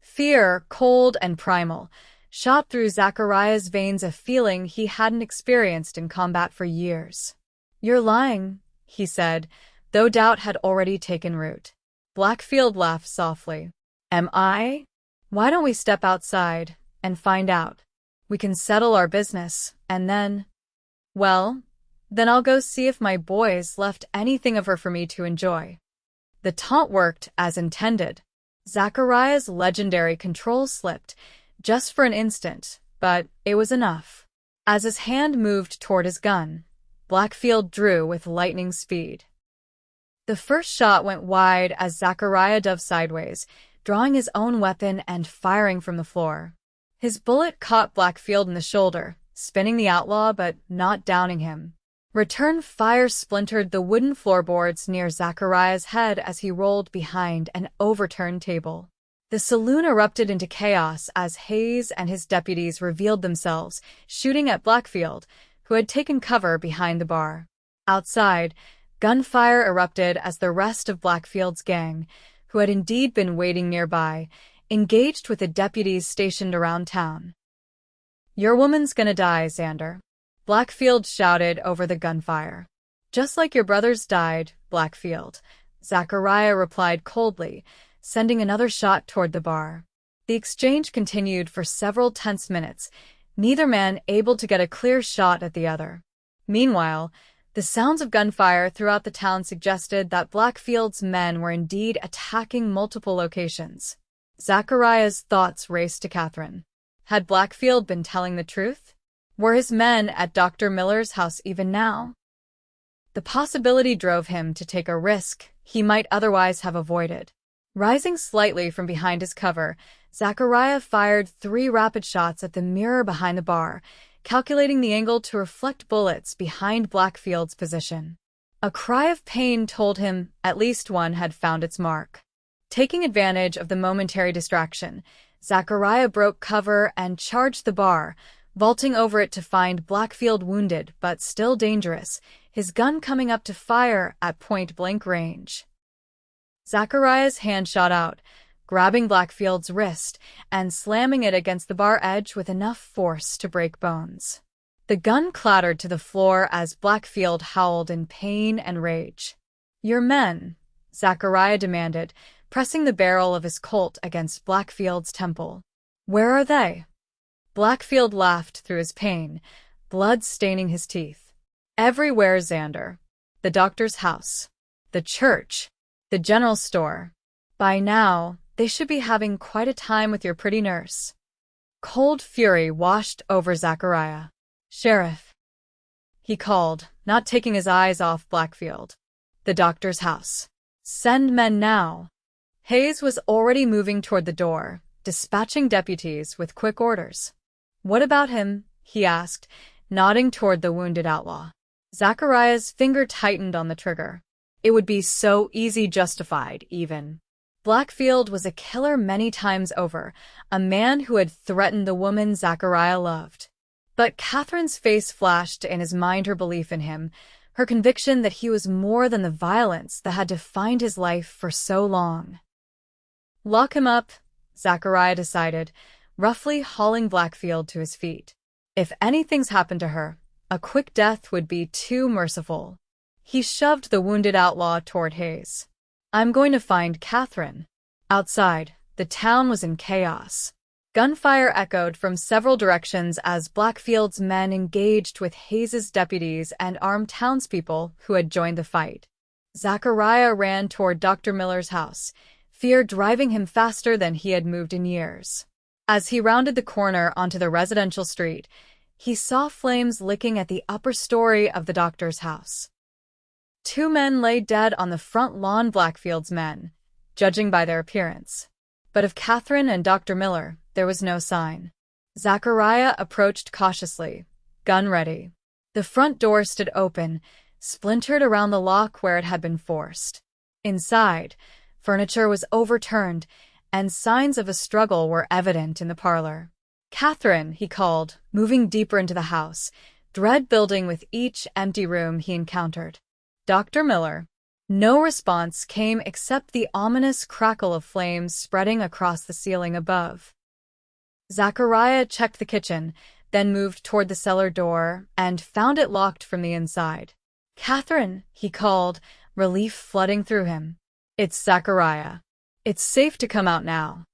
Fear, cold and primal, shot through Zachariah's veins, a feeling he hadn't experienced in combat for years. "You're lying," he said, though doubt had already taken root. Blackfield laughed softly. "Am I? Why don't we step outside and find out? We can settle our business, and then— Well, then I'll go see if my boys left anything of her for me to enjoy." The taunt worked as intended. Zachariah's legendary control slipped, just for an instant, but it was enough. As his hand moved toward his gun, Blackfield drew with lightning speed. The first shot went wide as Zachariah dove sideways, drawing his own weapon and firing from the floor. His bullet caught Blackfield in the shoulder, spinning the outlaw but not downing him. Return fire splintered the wooden floorboards near Zachariah's head as he rolled behind an overturned table. The saloon erupted into chaos as Hayes and his deputies revealed themselves, shooting at Blackfield, who had taken cover behind the bar. Outside, gunfire erupted as the rest of Blackfield's gang, who had indeed been waiting nearby, engaged with the deputies stationed around town. "Your woman's gonna die, Xander," Blackfield shouted over the gunfire. "Just like your brothers died, Blackfield," Zachariah replied coldly, sending another shot toward the bar. The exchange continued for several tense minutes, neither man able to get a clear shot at the other. Meanwhile, the sounds of gunfire throughout the town suggested that Blackfield's men were indeed attacking multiple locations. Zachariah's thoughts raced to Catherine. Had Blackfield been telling the truth? Were his men at Dr. Miller's house even now? The possibility drove him to take a risk he might otherwise have avoided. Rising slightly from behind his cover, Zachariah fired 3 rapid shots at the mirror behind the bar, calculating the angle to reflect bullets behind Blackfield's position. A cry of pain told him at least one had found its mark. Taking advantage of the momentary distraction, Zachariah broke cover and charged the bar, vaulting over it to find Blackfield wounded but still dangerous, his gun coming up to fire at point-blank range. Zachariah's hand shot out, grabbing Blackfield's wrist and slamming it against the bar edge with enough force to break bones. The gun clattered to the floor as Blackfield howled in pain and rage. "Your men," Zachariah demanded, pressing the barrel of his Colt against Blackfield's temple. "Where are they?" Blackfield laughed through his pain, blood staining his teeth. "Everywhere, Xander. The doctor's house, the church, the general store. By now, they should be having quite a time with your pretty nurse." Cold fury washed over Zachariah. "Sheriff," he called, not taking his eyes off Blackfield. "The doctor's house. Send men now." Hayes was already moving toward the door, dispatching deputies with quick orders. "What about him?" he asked, nodding toward the wounded outlaw. Zachariah's finger tightened on the trigger. It would be so easy justified, even. Blackfield was a killer many times over, a man who had threatened the woman Zachariah loved. But Catherine's face flashed in his mind, her belief in him, her conviction that he was more than the violence that had defined his life for so long. "Lock him up," Zachariah decided, roughly hauling Blackfield to his feet. If anything's happened to her, a quick death would be too merciful. He shoved the wounded outlaw toward Hayes. "I'm going to find Catherine." Outside, the town was in chaos. Gunfire echoed from several directions as Blackfield's men engaged with Hayes's deputies and armed townspeople who had joined the fight. Zachariah ran toward Dr. Miller's house, fear driving him faster than he had moved in years. As he rounded the corner onto the residential street, he saw flames licking at the upper story of the doctor's house. 2 men lay dead on the front lawn, Blackfield's men, judging by their appearance. But of Catherine and Dr. Miller, there was no sign. Zachariah approached cautiously, gun ready. The front door stood open, splintered around the lock where it had been forced. Inside, furniture was overturned, and signs of a struggle were evident in the parlor. "Catherine," he called, moving deeper into the house, dread building with each empty room he encountered. "Dr. Miller." No response came except the ominous crackle of flames spreading across the ceiling above. Zachariah checked the kitchen, then moved toward the cellar door and found it locked from the inside. "Catherine," he called, relief flooding through him. "It's Zachariah. It's safe to come out now."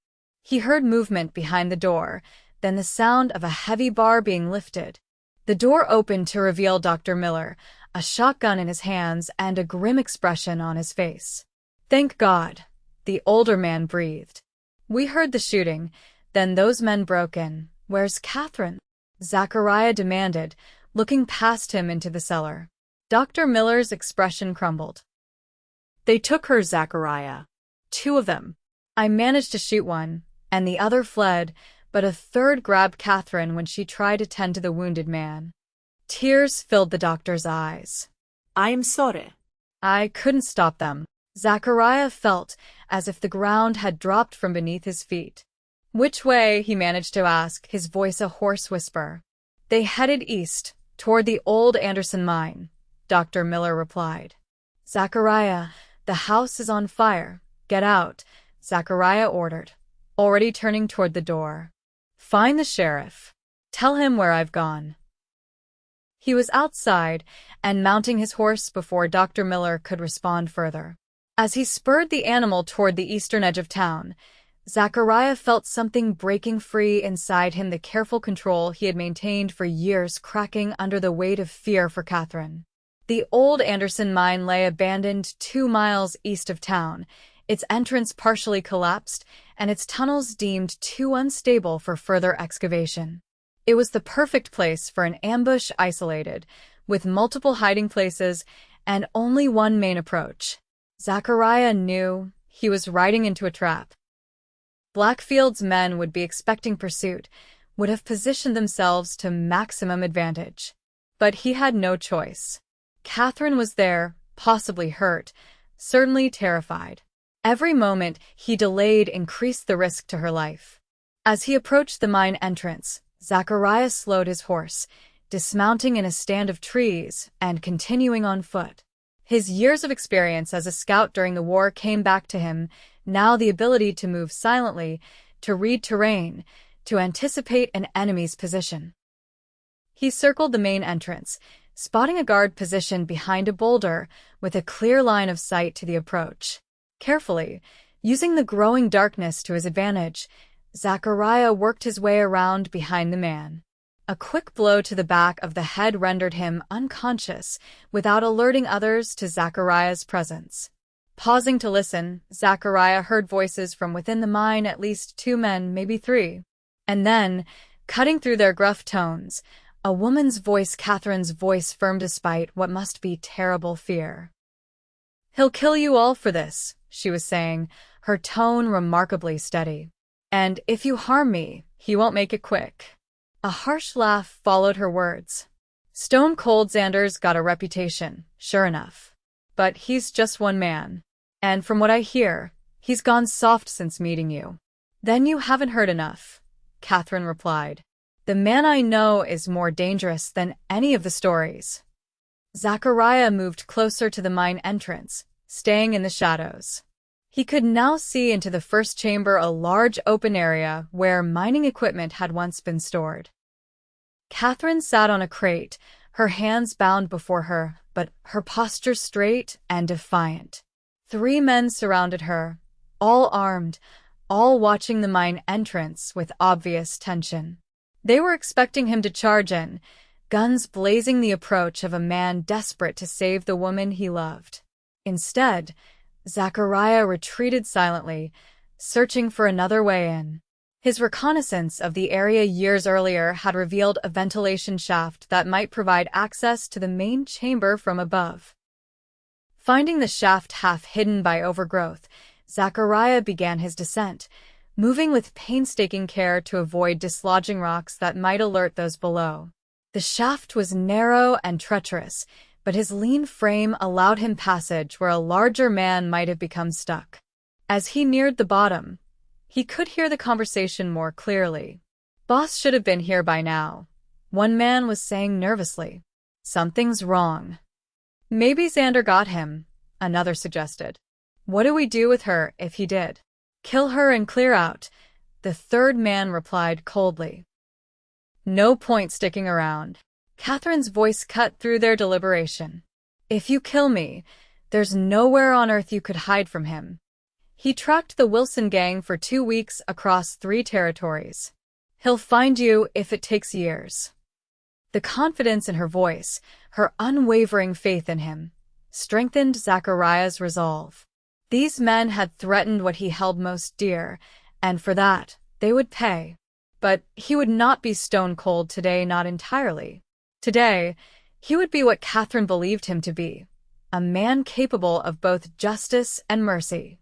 He heard movement behind the door, then the sound of a heavy bar being lifted. The door opened to reveal Dr. Miller, a shotgun in his hands and a grim expression on his face. "Thank God," the older man breathed. "We heard the shooting, then those men broke in. Where's Catherine?" Zachariah demanded, looking past him into the cellar. Dr. Miller's expression crumbled. "They took her, Zachariah. 2 of them. I managed to shoot one, and the other fled, but a third grabbed Catherine when she tried to tend to the wounded man." Tears filled the doctor's eyes. "I'm sorry." "I couldn't stop them." Zachariah felt as if the ground had dropped from beneath his feet. "Which way?" he managed to ask, his voice a hoarse whisper. "They headed east, toward the old Anderson mine," Dr. Miller replied. "Zachariah, the house is on fire. Get out," Zachariah ordered, already turning toward the door. "Find the sheriff. Tell him where I've gone." He was outside and mounting his horse before Dr. Miller could respond further. As he spurred the animal toward the eastern edge of town, Zachariah felt something breaking free inside him, the careful control he had maintained for years cracking under the weight of fear for Catherine. The old Anderson mine lay abandoned 2 miles east of town, its entrance partially collapsed and its tunnels deemed too unstable for further excavation. It was the perfect place for an ambush, isolated, with multiple hiding places and only one main approach. Zachariah knew he was riding into a trap. Blackfield's men would be expecting pursuit, would have positioned themselves to maximum advantage. But he had no choice. Catherine was there, possibly hurt, certainly terrified. Every moment he delayed increased the risk to her life. As he approached the mine entrance, Zachariah slowed his horse, dismounting in a stand of trees and continuing on foot. His years of experience as a scout during the war came back to him, now the ability to move silently, to read terrain, to anticipate an enemy's position. He circled the main entrance, spotting a guard positioned behind a boulder with a clear line of sight to the approach. Carefully, using the growing darkness to his advantage, Zachariah worked his way around behind the man. A quick blow to the back of the head rendered him unconscious without alerting others to Zachariah's presence. Pausing to listen, Zachariah heard voices from within the mine, at least 2 men, maybe 3. And then, cutting through their gruff tones, a woman's voice, Catherine's voice, firm despite what must be terrible fear. "He'll kill you all for this," she was saying, her tone remarkably steady. "And if you harm me, he won't make it quick." A harsh laugh followed her words. "Stone Cold Xander's got a reputation, sure enough. But he's just one man. And from what I hear, he's gone soft since meeting you." "Then you haven't heard enough," Catherine replied. "The man I know is more dangerous than any of the stories." Zachariah moved closer to the mine entrance, staying in the shadows. He could now see into the first chamber, a large open area where mining equipment had once been stored. Catherine sat on a crate, her hands bound before her, but her posture straight and defiant. 3 men surrounded her, all armed, all watching the mine entrance with obvious tension. They were expecting him to charge in, guns blazing, the approach of a man desperate to save the woman he loved. Instead, Zachariah retreated silently, searching for another way in. His reconnaissance of the area years earlier had revealed a ventilation shaft that might provide access to the main chamber from above. Finding the shaft half hidden by overgrowth, Zachariah began his descent, moving with painstaking care to avoid dislodging rocks that might alert those below. The shaft was narrow and treacherous, but his lean frame allowed him passage where a larger man might have become stuck. As he neared the bottom, he could hear the conversation more clearly. "Boss should have been here by now," one man was saying nervously. "Something's wrong." "Maybe Xander got him," another suggested. "What do we do with her if he did?" "Kill her and clear out," the third man replied coldly. "No point sticking around." Catherine's voice cut through their deliberation. "If you kill me, there's nowhere on earth you could hide from him. He tracked the Wilson gang for 2 weeks across 3 territories. He'll find you if it takes years." The confidence in her voice, her unwavering faith in him, strengthened Zachariah's resolve. These men had threatened what he held most dear, and for that, they would pay. But he would not be stone cold today, not entirely. Today, he would be what Catherine believed him to be, a man capable of both justice and mercy.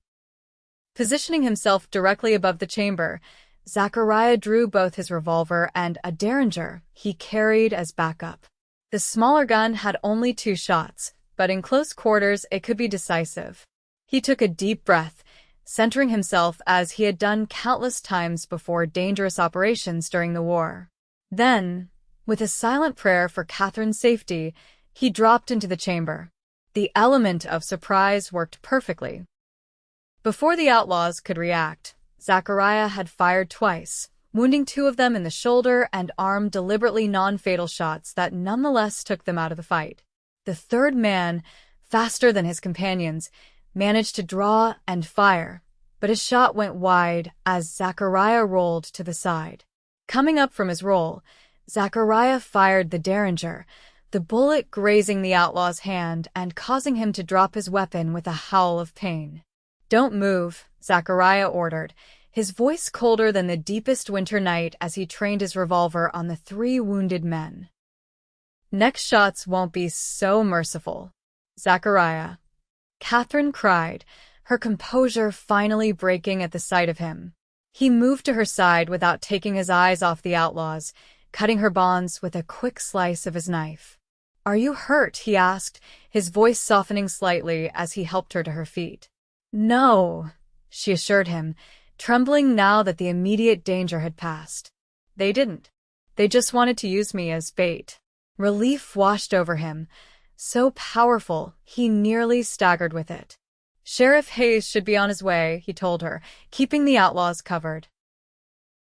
Positioning himself directly above the chamber, Zachariah drew both his revolver and a derringer he carried as backup. The smaller gun had only 2 shots, but in close quarters it could be decisive. He took a deep breath, centering himself as he had done countless times before dangerous operations during the war. Then, with a silent prayer for Catherine's safety, he dropped into the chamber. The element of surprise worked perfectly. Before the outlaws could react, Zachariah had fired twice, wounding 2 of them in the shoulder and arm, deliberately non-fatal shots that nonetheless took them out of the fight. The third man, faster than his companions, managed to draw and fire, but his shot went wide as Zachariah rolled to the side. Coming up from his roll, Zachariah fired the derringer, the bullet grazing the outlaw's hand and causing him to drop his weapon with a howl of pain. "Don't move," Zachariah ordered, his voice colder than the deepest winter night as he trained his revolver on the 3 wounded men. "Next shots won't be so merciful, Zachariah," Catherine cried, her composure finally breaking at the sight of him. He moved to her side without taking his eyes off the outlaws, cutting her bonds with a quick slice of his knife. "Are you hurt?" he asked, his voice softening slightly as he helped her to her feet. "No," she assured him, trembling now that the immediate danger had passed. "They didn't. They just wanted to use me as bait." Relief washed over him, so powerful he nearly staggered with it. "Sheriff Hayes should be on his way," he told her, keeping the outlaws covered.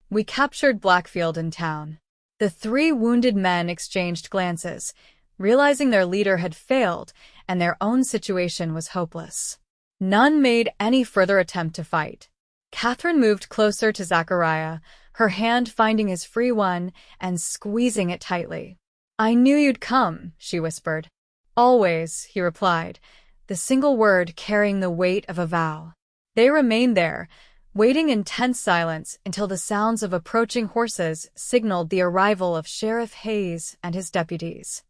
"We captured Blackfield in town." The 3 wounded men exchanged glances, realizing their leader had failed and their own situation was hopeless. None made any further attempt to fight. Catherine moved closer to Zachariah, her hand finding his free one and squeezing it tightly. "I knew you'd come," she whispered. "Always," he replied, the single word carrying the weight of a vow. They remained there, waiting in tense silence until the sounds of approaching horses signaled the arrival of Sheriff Hayes and his deputies.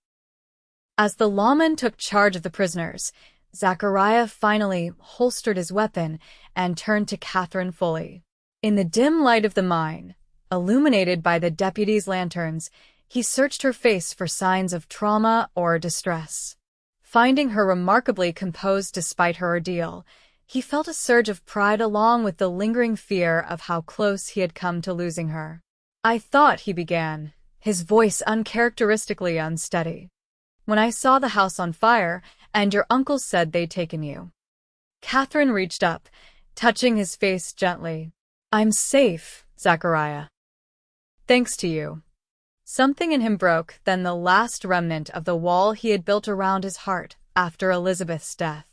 As the lawman took charge of the prisoners, Zachariah finally holstered his weapon and turned to Catherine fully. In the dim light of the mine, illuminated by the deputies' lanterns, he searched her face for signs of trauma or distress. Finding her remarkably composed despite her ordeal, he felt a surge of pride along with the lingering fear of how close he had come to losing her. "I thought," he began, his voice uncharacteristically unsteady, "when I saw the house on fire, and your uncle said they'd taken you." Catherine reached up, touching his face gently. "I'm safe, Zachariah. Thanks to you." Something in him broke, then the last remnant of the wall he had built around his heart after Elizabeth's death.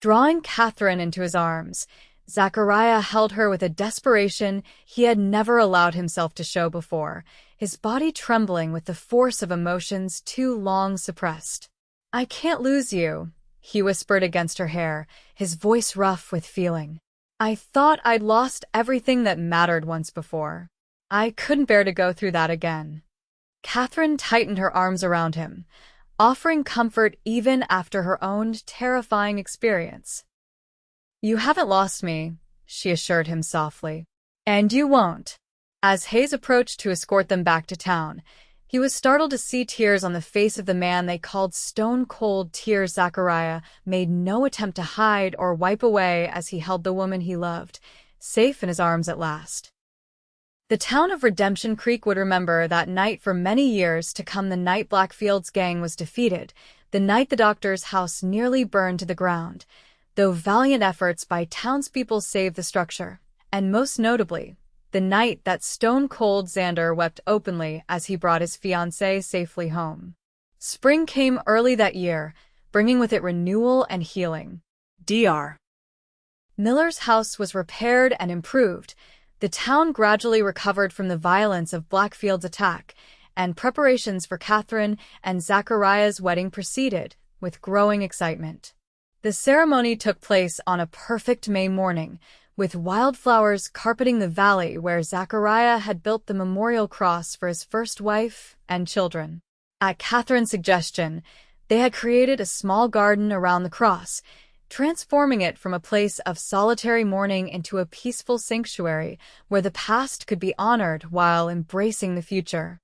Drawing Catherine into his arms, Zachariah held her with a desperation he had never allowed himself to show before, his body trembling with the force of emotions too long suppressed. "I can't lose you," he whispered against her hair, his voice rough with feeling. "I thought I'd lost everything that mattered once before. I couldn't bear to go through that again." Catherine tightened her arms around him, offering comfort even after her own terrifying experience. "You haven't lost me," she assured him softly. "And you won't." As Hayes approached to escort them back to town, he was startled to see tears on the face of the man they called stone-cold tears. Zachariah made no attempt to hide or wipe away as he held the woman he loved, safe in his arms at last. The town of Redemption Creek would remember that night for many years to come, the night Blackfield's gang was defeated, the night the doctor's house nearly burned to the ground, though valiant efforts by townspeople saved the structure, and most notably, the night that stone-cold Xander wept openly as he brought his fiancée safely home. Spring came early that year, bringing with it renewal and healing. Dr. Miller's house was repaired and improved. The town gradually recovered from the violence of Blackfield's attack, and preparations for Catherine and Zachariah's wedding proceeded with growing excitement. The ceremony took place on a perfect May morning, with wildflowers carpeting the valley where Zachariah had built the memorial cross for his first wife and children. At Catherine's suggestion, they had created a small garden around the cross, transforming it from a place of solitary mourning into a peaceful sanctuary where the past could be honored while embracing the future.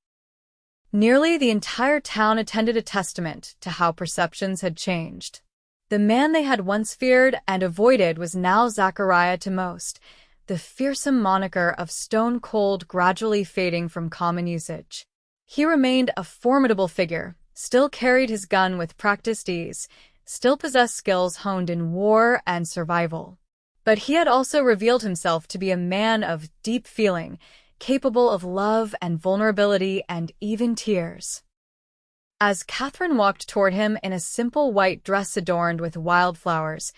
Nearly the entire town attended, a testament to how perceptions had changed. The man they had once feared and avoided was now Zachariah to most, the fearsome moniker of Stone Cold gradually fading from common usage. He remained a formidable figure, still carried his gun with practiced ease, still possessed skills honed in war and survival. But he had also revealed himself to be a man of deep feeling, capable of love and vulnerability and even tears. As Catherine walked toward him in a simple white dress adorned with wildflowers,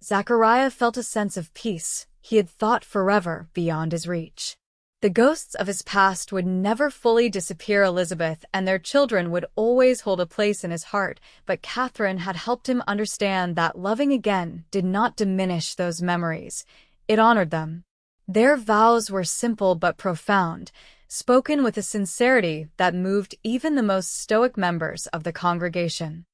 Zachariah felt a sense of peace he had thought forever beyond his reach. The ghosts of his past would never fully disappear. Elizabeth and their children would always hold a place in his heart, but Catherine had helped him understand that loving again did not diminish those memories. It honored them. Their vows were simple but profound, spoken with a sincerity that moved even the most stoic members of the congregation.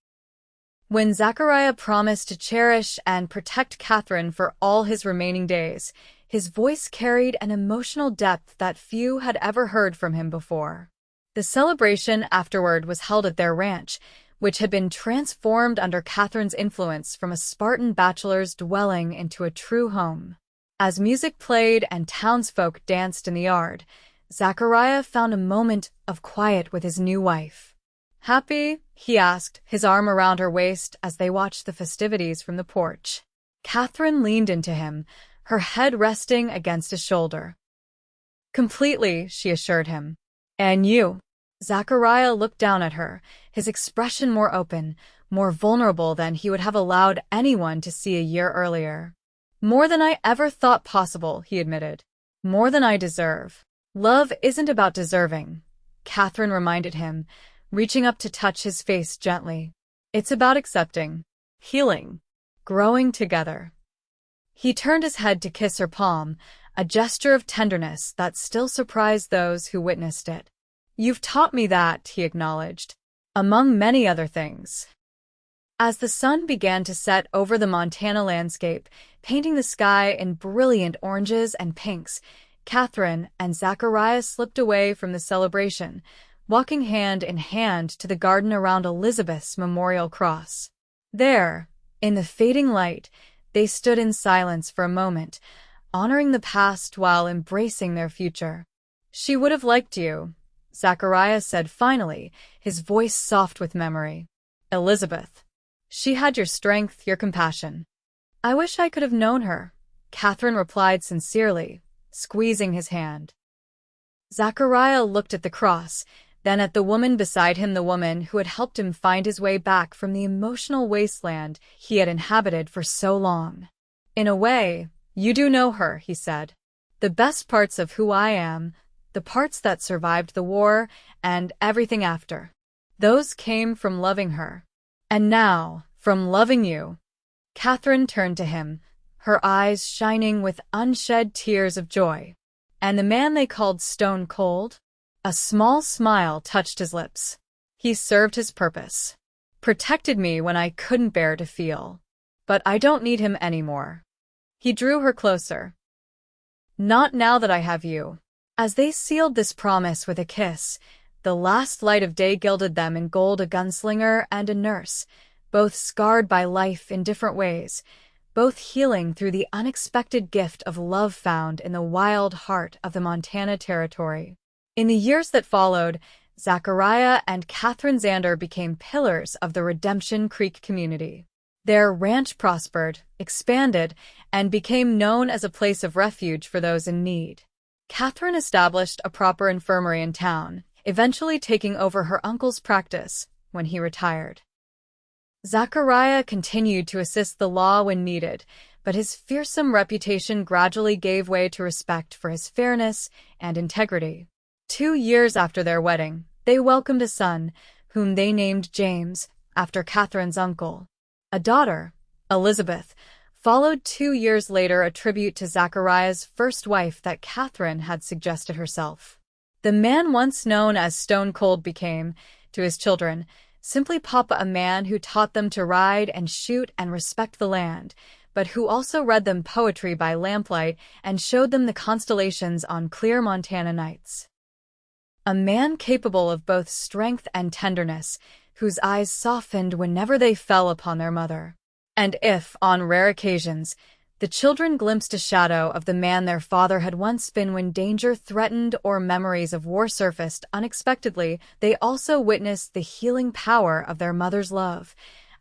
When Zachariah promised to cherish and protect Catherine for all his remaining days, his voice carried an emotional depth that few had ever heard from him before. The celebration afterward was held at their ranch, which had been transformed under Catherine's influence from a Spartan bachelor's dwelling into a true home. As music played and townsfolk danced in the yard, Zachariah found a moment of quiet with his new wife. "Happy?" he asked, his arm around her waist as they watched the festivities from the porch. Catherine leaned into him, her head resting against his shoulder. "Completely," she assured him. "And you?" Zachariah looked down at her, his expression more open, more vulnerable than he would have allowed anyone to see a year earlier. "More than I ever thought possible," he admitted. "More than I deserve." "Love isn't about deserving," Catherine reminded him, reaching up to touch his face gently. "It's about accepting, healing, growing together." He turned his head to kiss her palm, a gesture of tenderness that still surprised those who witnessed it. "You've taught me that," he acknowledged, "among many other things." As the sun began to set over the Montana landscape, painting the sky in brilliant oranges and pinks, Catherine and Zachariah slipped away from the celebration, walking hand in hand to the garden around Elizabeth's memorial cross. There, in the fading light, they stood in silence for a moment, honoring the past while embracing their future. "She would have liked you," Zachariah said finally, his voice soft with memory. "Elizabeth. She had your strength, your compassion." "I wish I could have known her," Catherine replied sincerely, squeezing his hand. Zachariah looked at the cross, then at the woman beside him, the woman who had helped him find his way back from the emotional wasteland he had inhabited for so long. "In a way, you do know her," he said. "The best parts of who I am, the parts that survived the war and everything after. Those came from loving her. And now, from loving you." Catherine turned to him, her eyes shining with unshed tears of joy. "And the man they called Stone Cold?" A small smile touched his lips. "He served his purpose. Protected me when I couldn't bear to feel. But I don't need him anymore." He drew her closer. "Not now that I have you." As they sealed this promise with a kiss, the last light of day gilded them in gold. A gunslinger and a nurse, both scarred by life in different ways, both healing through the unexpected gift of love found in the wild heart of the Montana Territory. In the years that followed, Zachariah and Catherine Xander became pillars of the Redemption Creek community. Their ranch prospered, expanded, and became known as a place of refuge for those in need. Catherine established a proper infirmary in town, eventually taking over her uncle's practice when he retired. Zachariah continued to assist the law when needed, but his fearsome reputation gradually gave way to respect for his fairness and integrity. 2 years after their wedding, they welcomed a son, whom they named James, after Catherine's uncle. A daughter, Elizabeth, followed 2 years later, a tribute to Zachariah's first wife that Catherine had suggested herself. The man once known as Stone Cold became, to his children, simply Papa, a man who taught them to ride and shoot and respect the land, but who also read them poetry by lamplight and showed them the constellations on clear Montana nights. A man capable of both strength and tenderness, whose eyes softened whenever they fell upon their mother. And if, on rare occasions, the children glimpsed a shadow of the man their father had once been when danger threatened or memories of war surfaced unexpectedly, they also witnessed the healing power of their mother's love,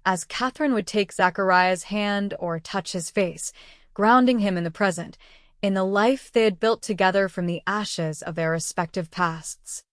as Catherine would take Zachariah's hand or touch his face, grounding him in the present, in the life they had built together from the ashes of their respective pasts.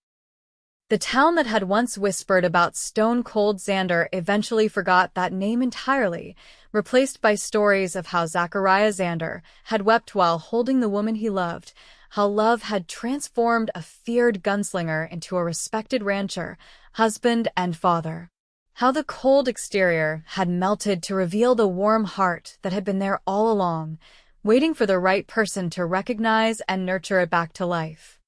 The town that had once whispered about Stone Cold Xander eventually forgot that name entirely, replaced by stories of how Zachariah Xander had wept while holding the woman he loved, how love had transformed a feared gunslinger into a respected rancher, husband, and father. How the cold exterior had melted to reveal the warm heart that had been there all along, waiting for the right person to recognize and nurture it back to life.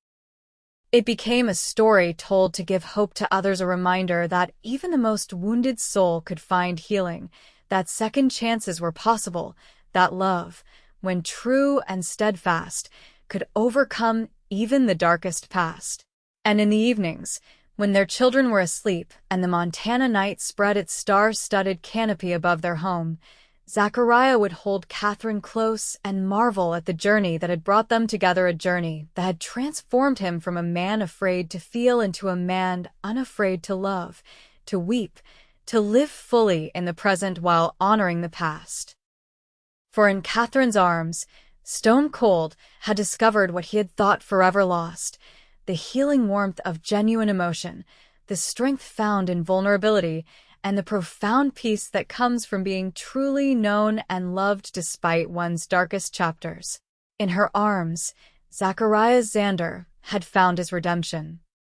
It became a story told to give hope to others, a reminder that even the most wounded soul could find healing, that second chances were possible, that love, when true and steadfast, could overcome even the darkest past. And in the evenings, when their children were asleep and the Montana night spread its star-studded canopy above their home, Zachariah would hold Catherine close and marvel at the journey that had brought them together, a journey that had transformed him from a man afraid to feel into a man unafraid to love, to weep, to live fully in the present while honoring the past. For in Catherine's arms, stone cold, had discovered what he had thought forever lost, the healing warmth of genuine emotion, the strength found in vulnerability, and the profound peace that comes from being truly known and loved despite one's darkest chapters. In her arms, Zachariah Xander had found his redemption.